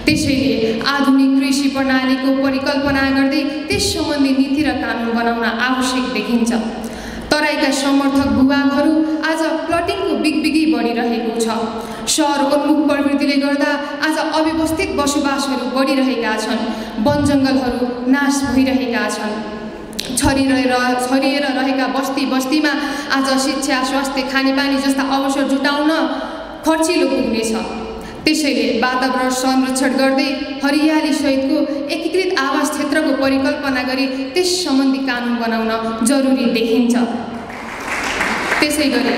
[SPEAKER 4] त्यसैले आधुनिक कृषि प्रणालीको परिकल्पना गर्दै त्यस सम्बन्धी नीति र कानुन बनाउन आवश्यक देखिन्छ। तराईका समर्थक भूभागहरू आज प्लटिङको बिगबिगी बढिरहेको छ। सहर उन्मुख प्रवृत्तिले गर्दा आज अव्यवस्थित बसोबासहरू बढिरहेका छन्। वन जङ्गलहरू नाश भइरहेका छन्। छरिएर रहेका बस्तीमा आज शिक्षा, स्वास्थ्य, खानेपानी जस्ता अवसर जुटाउन खर्चिलो पुग्नेछ। त्यसैले वातावरण संरक्षण गर्दै हरियाली सहितको एकीकृत आवास क्षेत्रको परिकल्पना गरी त्यस सम्बन्धी कानुन बनाउन जरुरी देखिन्छ। त्यसैगरी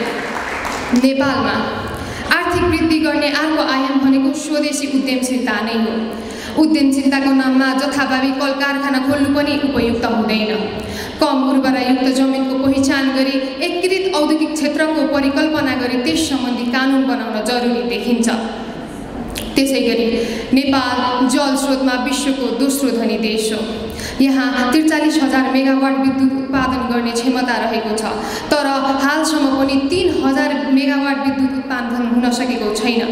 [SPEAKER 4] नेपालमा आर्थिक वृद्धि गर्ने अर्को आयाम भनेको स्वदेशी उद्यमशीलता नै हो। उद्यमशीलताको नाममा जथाभावी कल कारखाना खोल्नु पनि उपयुक्त हुँदैन। कम उर्वरायुक्त जमिनको पहिचान गरी एकीकृत औद्योगिक क्षेत्रको परिकल्पना गरी त्यस सम्बन्धी कानुन बनाउन जरुरी देखिन्छ। त्यसैगरी नेपाल जल स्रोतमा विश्वको दोस्रो धनी देश हो। यहाँ 43,000 मेगावाट विद्युत उत्पादन गर्ने क्षमता रहेको छ, तर हालसम्म पनि 3,000 मेगावाट विद्युत उत्पादन हुन सकेको छैन।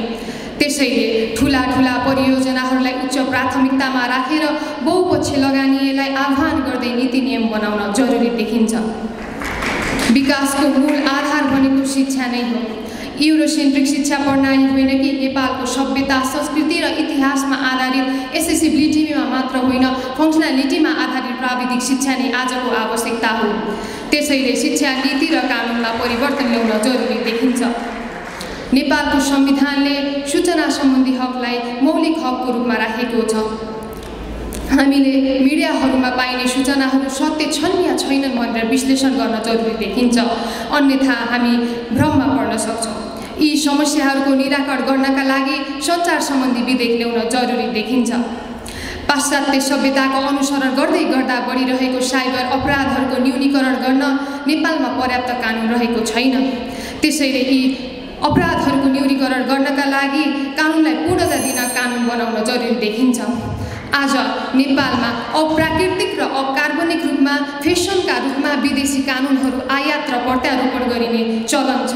[SPEAKER 4] त्यसैले ठुला परियोजनाहरूलाई उच्च प्राथमिकतामा राखेर बहुपक्षीय लगानीलाई आह्वान गर्दै नीति नियम बनाउन जरुरी देखिन्छ। विकासको मूल आधार भनेको शिक्षा नै हो। युरोसेन्ट्रिक शिक्षा प्रणाली होइन कि नेपालको सभ्यता, संस्कृति र इतिहासमा आधारित एसेसिबिलिटीमा मात्र होइन, फङ्सनालिटीमा आधारित प्राविधिक शिक्षा नै आजको आवश्यकता हो। त्यसैले शिक्षा नीति र कानुनमा परिवर्तन ल्याउन जरुरी देखिन्छ। नेपालको संविधानले सूचना सम्बन्धी हकलाई मौलिक हकको रूपमा राखेको छ। हामीले मिडियाहरूमा पाइने सूचनाहरू सत्य छन् या छैनन् भनेर विश्लेषण गर्न जरुरी देखिन्छ, अन्यथा हामी भ्रममा पर्न सक्छौँ। यी समस्याहरूको निराकरण गर्नका लागि सञ्चार सम्बन्धी विधेयक ल्याउन जरुरी देखिन्छ। पाश्चात्य सभ्यताको अनुसरण गर्दै गर्दा बढिरहेको साइबर अपराधहरूको न्यूनीकरण गर्न नेपालमा पर्याप्त कानुन रहेको छैन। त्यसैले यी अपराधहरूको न्यूनीकरण गर्नका लागि कानुनलाई पूर्णता दिन कानुन बनाउन जरुरी देखिन्छ। आज नेपालमा अप्राकृतिक र अकार्बनिक रूपमा फेसनका रूपमा विदेशी कानुनहरू आयात र प्रत्यारोपण गरिने चलन छ।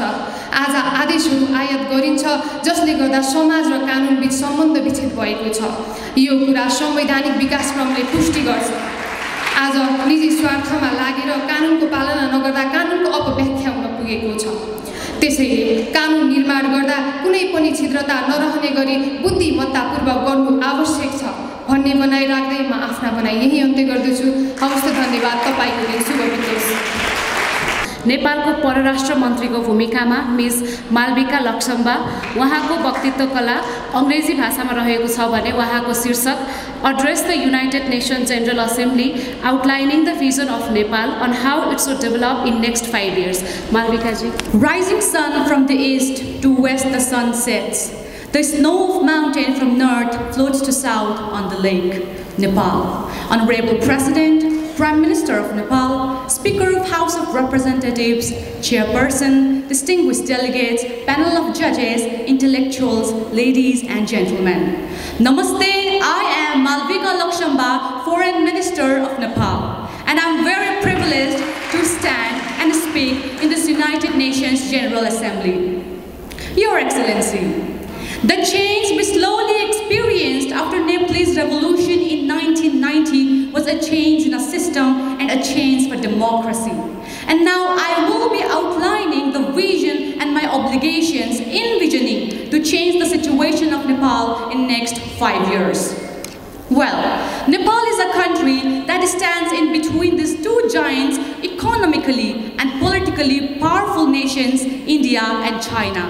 [SPEAKER 4] आज आदेशहरू आयात गरिन्छ जसले गर्दा समाज र कानुनबीच सम्बन्ध विच्छेद भएको छ। यो कुरा संवैधानिक विकासक्रमले पुष्टि गर्छ। आज निजी स्वार्थमा लागेर कानुनको पालना नगर्दा कानुनको अपव्याख्या हुन पुगेको छ। त्यसैले कानुन निर्माण गर्दा कुनै पनि छिद्रता नरहने गरी बुद्धिमत्तापूर्वक गर्नु आवश्यक छ भन्ने बनाइ राख्दै म आफ्ना भनाइ यही अन्त्य गर्दछु। हवस् त धन्यवाद। तपाईको दिन शुभ बितोस्।
[SPEAKER 7] नेपालको परराष्ट्र मन्त्रीको भूमिकामा मिस मालविका लक्ष्मबा, उहाँको वक्तित्व कला अङ्ग्रेजी भाषामा रहेको छ भने उहाँको शीर्षक address the United Nations General Assembly outlining the vision of Nepal on how it should develop in next 5 years। Malavika ji.
[SPEAKER 6] Rising sun from the east to west the sun sets. The snow of mountain from north floats to south on the lake, Nepal. Honorable President, Prime Minister of Nepal, Speaker of House of Representatives, Chairperson, distinguished delegates, panel of judges, intellectuals, ladies and gentlemen. Namaste, I am Malvika Lakshmba, Foreign Minister of Nepal, and I am very privileged to stand and speak in this United Nations General Assembly. Your Excellency, the change we slowly experienced after Nepalese revolution in 1990 was a change in a system and a change for democracy. And now I will be outlining the vision and my obligations envisioning to change the situation of Nepal in next 5 years. Well, Nepal is a country that stands in between these two giants economically and politically powerful nations, India and China.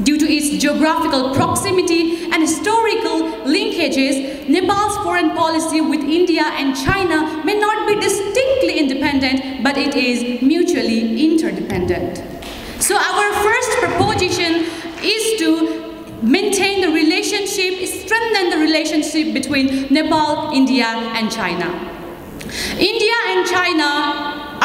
[SPEAKER 6] Due to its geographical proximity and historical linkages, Nepal's foreign policy with India and China may not be distinctly independent, but it is mutually interdependent. So our first proposition is to maintain the relationship, strengthen the relationship between Nepal, India and China. India and China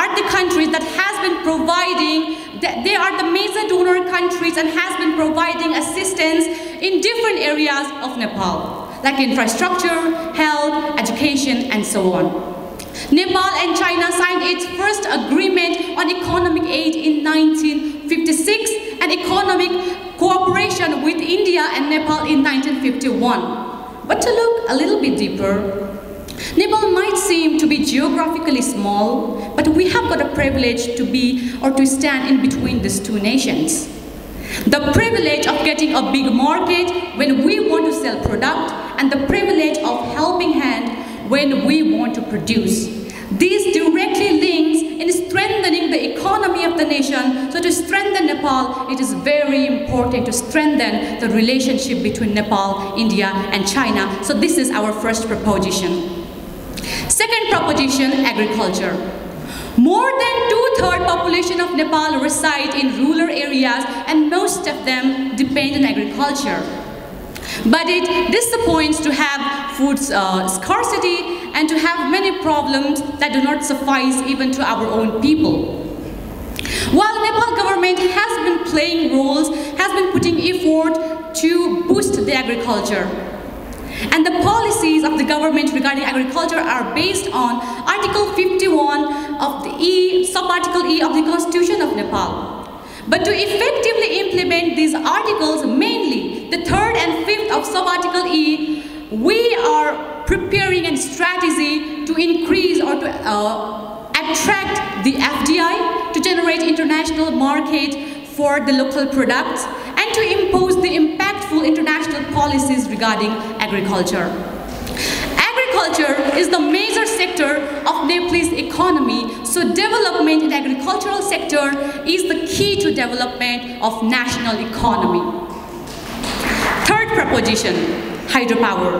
[SPEAKER 6] are the countries that has been providing, they are the major donor countries and has been providing assistance in different areas of Nepal, like infrastructure, health, education, and so on. Nepal and China signed its first agreement on economic aid in 1956 and economic cooperation with India and Nepal in 1951. But to look a little bit deeper, Nepal might seem to be geographically small, but we have got a privilege to be or to stand in between these two nations. The privilege of getting a big market when we want to sell product, and the privilege of helping hand when we want to produce. These directly links in strengthening the economy of the nation. So to strengthen Nepal, it is very important to strengthen the relationship between Nepal, India and China. So this is our first proposition. Second proposition, agriculture. More than 2/3 population of Nepal reside in rural areas and most of them depend on agriculture. But it disappoints to have food scarcity and to have many problems that do not suffice even to our own people. While Nepal government has been playing roles, has been putting effort to boost the agriculture. And the policies of the government regarding agriculture are based on Article 51 of the Sub-Article E of the Constitution of Nepal. But to effectively implement these articles, mainly the 3rd and 5th of Sub-Article E, we are preparing a strategy to increase or to attract the FDI, to generate international market for the local products, and to impose the impactful international policies regarding agriculture. Agriculture is the major sector of Nepalese economy, so development in agricultural sector is the key to development of national economy. Third proposition, hydropower.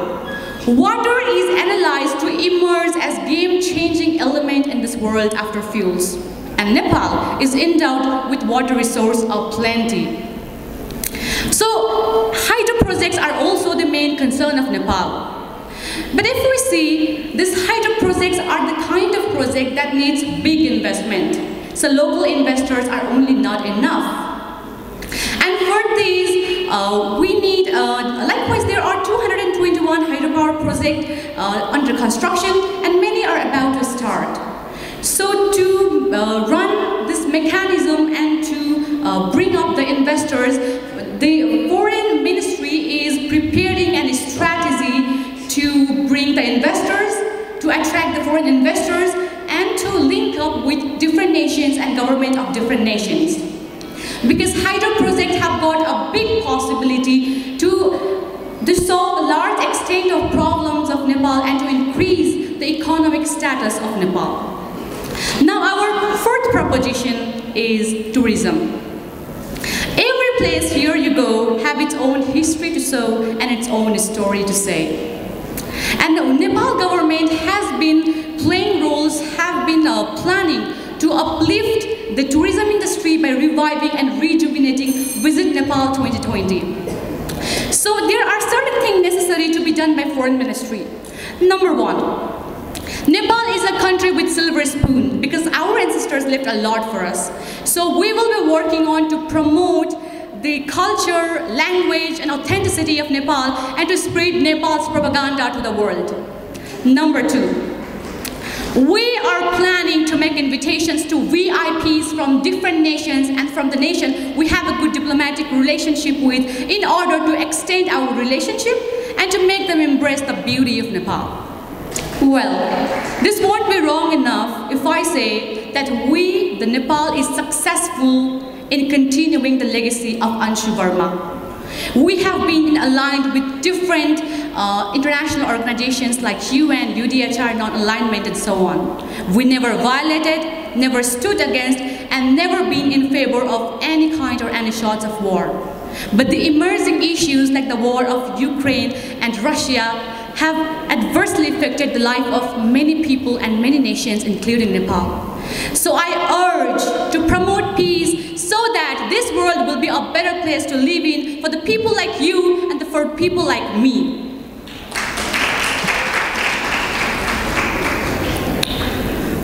[SPEAKER 6] Water is analyzed to emerge as game-changing element in this world after fuels. And Nepal is endowed with water resource of plenty. So hydro projects are also the main concern of Nepal. But if we see, these hydro projects are the kind of project that needs big investment. So local investors are only not enough. And for these, we need, likewise there are 221 hydropower projects under construction and many are about to start. So to run this mechanism and to bring up the investors, the foreign ministry is preparing a strategy to bring the investors, to attract the foreign investors, and to link up with different nations and government of different nations. because hydro projects have got a big possibility to solve a large extent of problems of Nepal and to increase the economic status of Nepal. Now our fourth proposition is tourism. Every place here you go have its own history to show and its own story to say. And the Nepal government has been playing roles, have been planning to uplift the tourism industry by reviving and rejuvenating Visit Nepal 2020. So there are certain things necessary to be done by Foreign Ministry. Number one, Nepal is a country with silver spoon because our ancestors left a lot for us. So we will be working on to promote the culture, language and authenticity of Nepal and to spread Nepal's propaganda to the world. Number two, we are planning to make invitations to VIPs from different nations and from the nation we have a good diplomatic relationship with in order to extend our relationship and to make them embrace the beauty of Nepal. Well, this won't be wrong enough if I say that we, the Nepal, is successful in continuing the legacy of Anshu Verma. We have been aligned with different international organizations like UN, UDHR, non-alignment and so on. We never violated, never stood against and never been in favor of any kind or any sorts of war. But the emerging issues like the war of Ukraine and Russia have adversely affected the life of many people and many nations, including Nepal. So I urge to promote peace so that this world will be a better place to live in for the people like you and for people like me.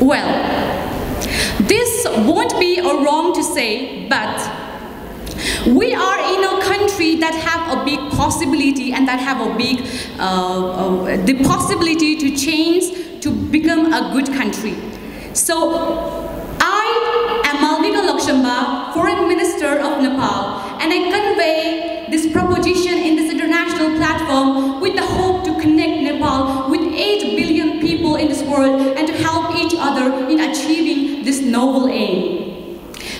[SPEAKER 6] Well, this won't be a wrong to say, but we are in a country that have a big possibility and that have a big the possibility to change to become a good country. So I am Malvika Lakshamba, Foreign Minister of Nepal, and I convey this proposition in this international platform with the hope to connect Nepal with 8 billion people in this world and to help each other in achieving this noble aim.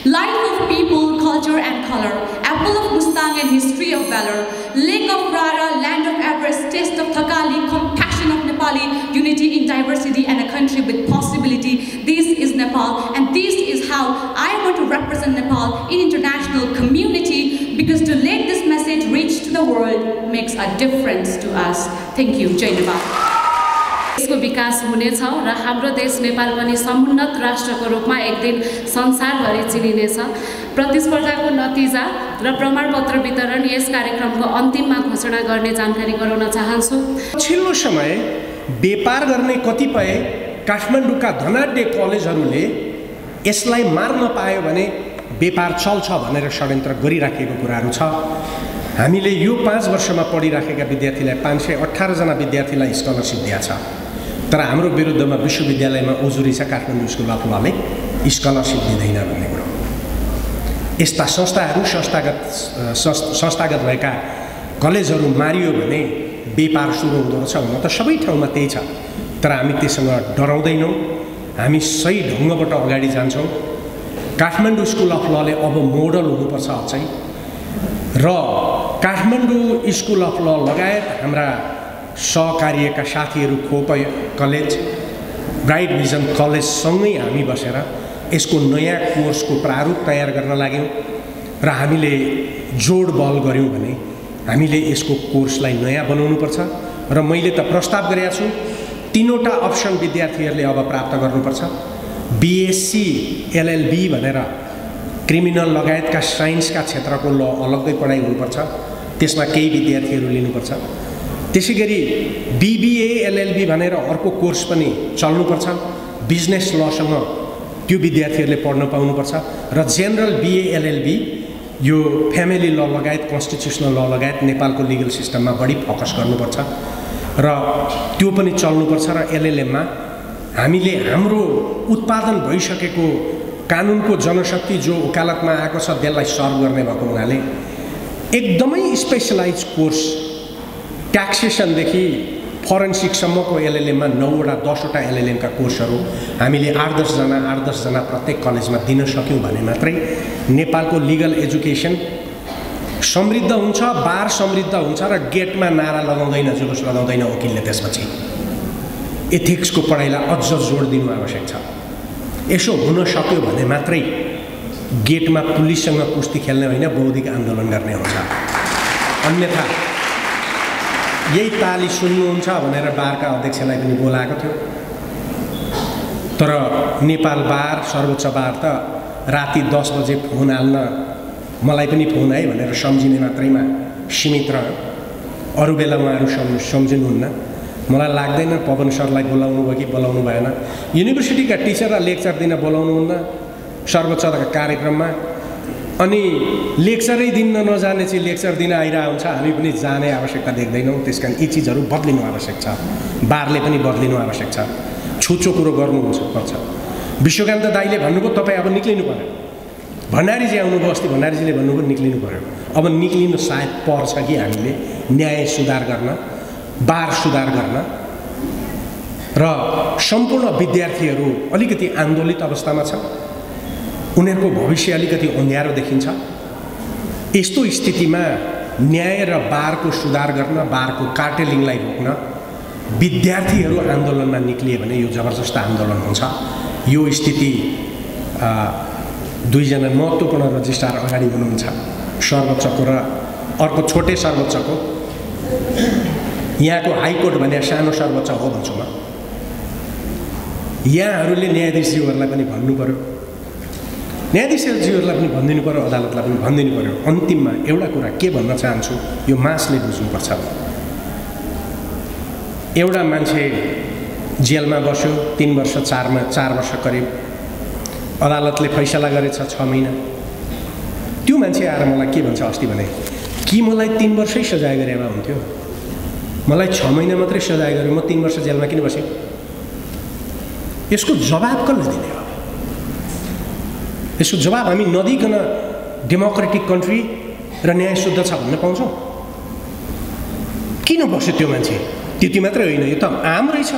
[SPEAKER 6] Life of people, culture and color, apple of Mustang and history of valor, lake of Rara, land of Everest, taste of Thakali, compassion of Nepali, unity in diversity and a country with possibility. This is Nepal and this is how I want to represent Nepal in international community because to let this message reach to the world makes a difference to us. Thank you. Jai Nepal.
[SPEAKER 7] देशको विकास हुनेछ र हाम्रो देश नेपाल पनि समुन्नत राष्ट्रको रूपमा एक दिन संसारभरि चिनिनेछ। प्रतिस्पर्धाको नतिजा र प्रमाणपत्र वितरण यस कार्यक्रमको अन्तिममा घोषणा गर्ने जानकारी गराउन चाहन्छु।
[SPEAKER 1] पछिल्लो समय व्यापार गर्ने कतिपय काठमाडौँका धनाढ्य कलेजहरूले यसलाई मार्न पायो भने व्यापार चल्छ भनेर षड्यन्त्र गरिराखेको कुराहरू छ। हामीले यो 5 वर्षमा पढिराखेका विद्यार्थीलाई 518 जना विद्यार्थीलाई स्कलरशिप दिएको छ, तर हाम्रो विरुद्धमा विश्वविद्यालयमा ओजुरी छ काठमाडौँ स्कुल अफ लले स्कलरशिप दिँदैन भन्ने कुरो। यस्ता संस्थाहरू संस्थागत भएका कलेजहरू मारियो भने व्यापार सुरु हुँदो रहेछ हुन त सबै ठाउँमा त्यही छ, तर हामी त्यससँग डराउँदैनौँ, हामी सही ढङ्गबाट अगाडि जान्छौँ। काठमाडौँ स्कुल अफ लले अब मोडल हुनुपर्छ अझै र काठमाडौँ स्कुल अफ ल लगायत हाम्रा सहकार्यका साथीहरू खोप कलेज ब्राइट भिजन कलेजसँगै हामी बसेर यसको नयाँ कोर्सको प्रारूप तयार गर्न लाग्यौँ र हामीले जोड बल गऱ्यौँ भने हामीले यसको कोर्सलाई नयाँ बनाउनुपर्छ र मैले त प्रस्ताव गरेको छु 3वटा अप्सन विद्यार्थीहरूले अब प्राप्त गर्नुपर्छ। बीएससी एलएलबी भनेर क्रिमिनल लगायतका साइन्सका क्षेत्रको ल अलग्गै पढाइ हुनुपर्छ, त्यसमा केही विद्यार्थीहरू लिनुपर्छ। त्यसैगरी बीबीए एलएलबी भनेर अर्को कोर्स पनि चल्नुपर्छ, बिजनेस लसँग त्यो विद्यार्थीहरूले पढ्न पाउनुपर्छ र जेनरल बीए एलएलबी यो फ्यामिली ल लगायत कन्स्टिट्युसनल ल लगायत नेपालको लिगल सिस्टममा बढी फोकस गर्नुपर्छ र त्यो पनि चल्नुपर्छ र एलएलएममा हामीले हाम्रो उत्पादन भइसकेको कानुनको जनशक्ति जो वकालतमा आएको छ त्यसलाई सर्भ गर्ने भएको हुनाले एकदमै स्पेशलाइज कोर्स ट्याक्सेसनदेखि फरेन्सिकसम्मको एलएलएममा 9वटा 10वटा एलएलएमका कोर्सहरू हामीले 8-10 जना प्रत्येक कलेजमा दिन सक्यौँ भने मात्रै नेपालको लिगल एजुकेसन समृद्ध हुन्छ, बार समृद्ध हुन्छ र गेटमा नारा लगाउँदैन, जुलुस लगाउँदैन वकिलले। त्यसपछि एथिक्सको पढाइलाई अझ जोड दिनु आवश्यक छ। यसो हुन सक्यो भने मात्रै गेटमा पुलिससँग कुस्ती खेल्ने होइन, बौद्धिक आन्दोलन गर्ने हुन्छ। अन्यथा यही ताली सुन्नुहुन्छ भनेर बारका अध्यक्षलाई पनि बोलाएको थियो, तर नेपाल बार सर्वोच्च बार त राति 10 बजे फोन हाल्न मलाई पनि फोन है भनेर सम्झिने मात्रैमा सीमित रह्यो। अरू बेला उहाँहरू सम्झिनुहुन्न। मलाई लाग्दैन पवन सरलाई बोलाउनु भयो कि बोलाउनु भएन। युनिभर्सिटीका टिचरलाई लेक्चर दिन बोलाउनुहुन्न सर्वोच्चका कार्यक्रममा, अनि लेक्चरै दिन नजाने चाहिँ लेक्चर दिन आइरहेको हुन्छ। हामी पनि जाने आवश्यकता देख्दैनौँ। त्यसकारण यी चिजहरू बदलिनु आवश्यक छ, बारले पनि बदलिनु आवश्यक छ, छुचो कुरो गर्नुपर्छ। विश्वकान्त दाईले भन्नुभयो तपाईँ अब निक्लिनु पर्यो। भण्डारीजी आउनुभयो अस्ति, भण्डारीजीले भन्नुभयो निक्लिनु पर्यो। अब निक्लिनु सायद पर्छ कि हामीले न्याय सुधार गर्न, बार सुधार गर्न र सम्पूर्ण विद्यार्थीहरू अलिकति आन्दोलित अवस्थामा छ। उनीहरूको भविष्य अलिकति अँध्यारो देखिन्छ। यस्तो स्थितिमा न्याय र बारको सुधार गर्न, बारको कार्टेलिङलाई रोक्न विद्यार्थीहरू आन्दोलनमा निक्लिए भने यो जबरजस्त आन्दोलन हुन्छ। यो स्थिति 2 जना महत्त्वपूर्ण रजिस्ट्रार अगाडि हुनुहुन्छ, सर्वोच्चको र अर्को छोटे सर्वोच्चको। यहाँको हाइकोर्ट भने सानो सर्वोच्च हो भन्छु म। यहाँहरूले न्यायाधीशज्यूहरूलाई पनि भन्नु पर्यो, न्यायाधीशज्यूहरूलाई पनि भनिदिनु पर्यो, अदालतलाई पनि भनिदिनु पर्यो। अन्तिममा एउटा कुरा के भन्न चाहन्छु, यो मासले बुझ्नुपर्छ। एउटा मान्छे जेलमा बस्यो 3 वर्ष 4 वर्ष करिब, अदालतले फैसला गरेछ 6 महिना। त्यो मान्छे आएर मलाई के भन्छ अस्ति भने, कि मलाई 3 वर्षै सजाय गरेमा हुन्थ्यो, मलाई 6 महिना मात्रै सजाय गर्यो, म 3 वर्ष जेलमा किन बसेँ? यसको जवाब कसले दिने हो? यसको जवाब हामी नदिकन डेमोक्रेटिक कन्ट्री र न्याय शुद्ध छ भन्न पाउँछौँ? किन बस्यो त्यो मान्छे? त्यति मात्रै होइन, यो त आम रहेछ।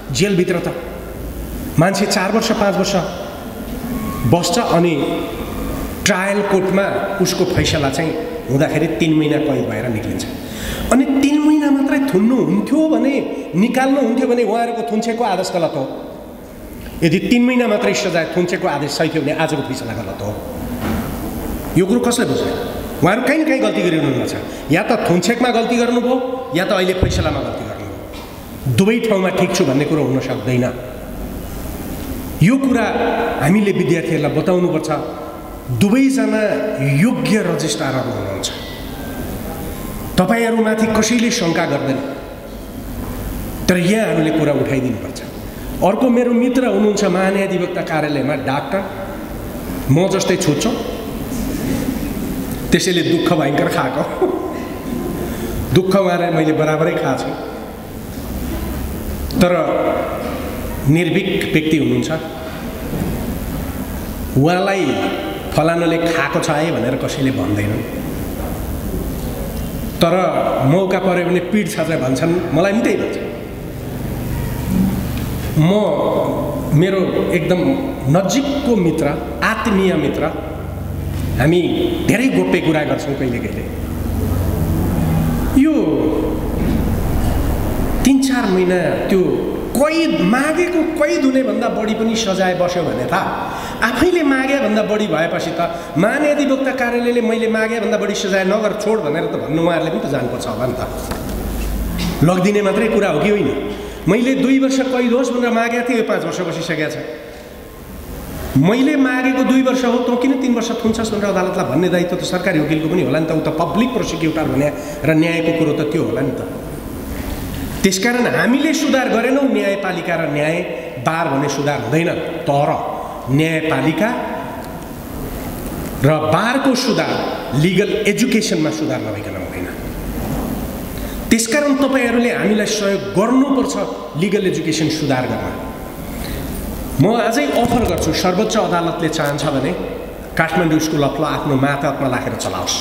[SPEAKER 1] जेलभित्र त मान्छे 4 वर्ष 5 वर्ष बस्छ, अनि ट्रायल कोर्टमा उसको फैसला चाहिँ हुँदाखेरि 3 महिना कैद भएर निक्लिन्छ। अनि 3 महिना मात्रै थुन्नु हुन्थ्यो भने, निकाल्नु हुन्थ्यो भने उहाँहरूको थुन्चेको आदेश गलत हो। यदि 3 महिना मात्रै सजाय थुन्चेको आदेश सही थियो भने आजको फैसला गलत हो। यो कुरो कसले बुझ्दैन? उहाँहरू कहीँ न कहीँ गल्ती गरिरहनुहुन्छ। या त थुन्चेकमा गल्ती गर्नुभयो, या त अहिले फैसलामा गल्ती गर्नुभयो। दुवै ठाउँमा ठिक छु भन्ने कुरो हुन सक्दैन। यो कुरा हामीले विद्यार्थीहरूलाई बताउनुपर्छ। दुवैजना योग्य रजिस्ट्रारहरू हुनुहुन्छ, तपाईँहरूमाथि कसैले शङ्का गर्दैन, तर यहाँहरूले कुरा उठाइदिनुपर्छ। अर्को मेरो मित्र हुनुहुन्छ महान्यायाधिवक्ता कार्यालयमा, डाक्टर, म जस्तै छुच्चो, त्यसैले दुःख भयङ्कर खाएको। दुःख उहाँलाई मैले बराबरै खाएको छु, तर निर्भीक व्यक्ति हुनुहुन्छ। उहाँलाई फलानाले खाएको छ है भनेर कसैले भन्दैन, तर मौका पऱ्यो भने पिठ छ चाहिँ भन्छन्। मलाई पनि त्यही भन्छ। म मेरो एकदम नजिकको मित्र, आत्मीय मित्र, हामी धेरै गोप्य कुरा गर्छौँ कहिले कहिले। यो 3-4 महिना त्यो कैद मागेको कैद हुने भन्दा बढी पनि सजाय बस्यो भने त आफैले मागे भन्दा बढी भएपछि त महान्यायाधिवक्ता कार्यालयले मैले मागे भन्दा बढी सजाय नगर छोड भनेर त भन्नु उहाँहरूले पनि त जानुपर्छ होला नि त। लगिदिने मात्रै कुरा हो कि होइन? मैले 2 वर्ष कैद होस् भनेर मागेको थिएँ, 5 वर्ष बसिसकेको छ। मैले मागेको 2 वर्ष हो, तँ किन 3 वर्ष थुन्छस् भनेर अदालतलाई भन्ने दायित्व त सरकारी वकिलको पनि होला नि त। ऊ त पब्लिक प्रोसिक्युटर भने र न्यायको कुरो त त्यो होला नि त। त्यसकारण हामीले सुधार गरेनौँ न्यायपालिका र न्याय बार भने सुधार हुँदैन, तर न्यायपालिका र बारको सुधार लिगल एजुकेसनमा सुधार नभइकन हुँदैन। त्यसकारण तपाईँहरूले हामीलाई सहयोग गर्नुपर्छ लिगल एजुकेसन सुधार गर्न। म आजै अफर गर्छु, सर्वोच्च अदालतले चाहन्छ भने काठमाडौँ स्कुल अफ ल आफ्नो मातहतमा राखेर चलाओस्।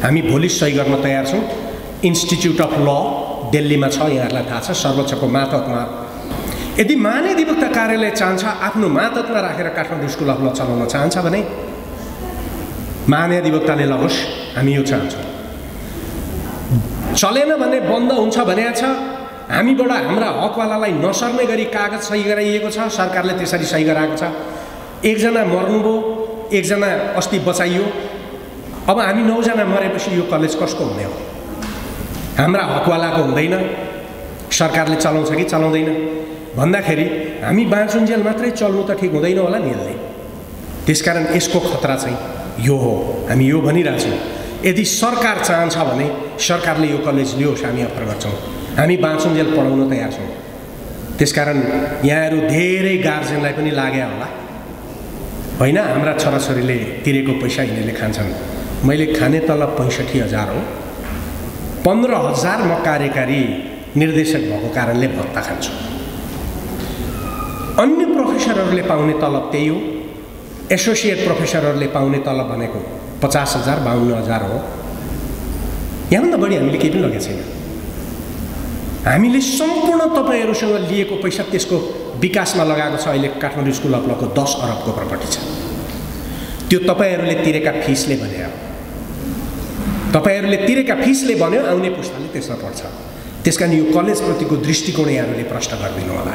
[SPEAKER 1] हामी भोलि सही गर्न तयार छौँ। इन्स्टिच्युट अफ ल दिल्लीमा छ, यहाँहरूलाई थाहा छ, सर्वोच्चको मातहतमा। यदि महाधिवक्ता कार्यालय चाहन्छ आफ्नो मातहतमा राखेर काठमाडौँ स्कुल अफ ल चलाउन चाहन्छ भने महाधिवक्ताले लगोस्, हामी यो चाहन्छौँ। चलेन भने बन्द हुन्छ भनेको छ, हामीबाट हाम्रा हकवालालाई नसर्ने गरी कागज सही गराइएको छ, सरकारले त्यसरी सही गराएको छ। एकजना मर्नुभयो, एकजना अस्ति बचाइयो, अब हामी 9 जना मरेपछि यो कलेज कसको हुने हो? हाम्रा हकवालाको हुँदैन, सरकारले चलाउँछ कि चलाउँदैन भन्दाखेरि हामी बाँचुन्जेल मात्रै चल्नु त ठिक हुँदैन होला नि यसले। त्यसकारण यसको खतरा चाहिँ यो हो। हामी यो भनिरहेछौँ, यदि सरकार चाहन्छ भने सरकारले यो कलेज लियोस्, हामी अफर गर्छौँ। हामी बाँचुन्जेल पढाउन तयार छौँ। त्यसकारण यहाँहरू धेरै गार्जेनलाई पनि लाग्यो होला, होइन हाम्रा छोराछोरीले तिरेको पैसा यिनीहरूले खान्छन्। मैले खाने तलब 65,000 हो, 15,000 म कार्यकारी निर्देशक भएको कारणले भत्ता खान्छु। अन्य प्रोफेसरहरूले पाउने तलब त्यही हो। एसोसिएट प्रोफेसरहरूले पाउने तलब भनेको 50,000 52,000 हो। यहाँभन्दा बढी हामीले केही पनि लगेको छैन। हामीले सम्पूर्ण तपाईँहरूसँग लिएको पैसा त्यसको विकासमा लगाएको छ। अहिले काठमाडौँ स्कुल अफ लको 10 अरबको प्रपर्टी छ। त्यो तपाईँहरूले तिरेका फिसले बन्यो, तपाईँहरूले तिरेका फिसले बन्यो, आउने पुस्ताले त्यसमा पढ्छ। त्यसकारण यो कलेजप्रतिको दृष्टिकोण यहाँहरूले प्रश्न गरिदिनु होला।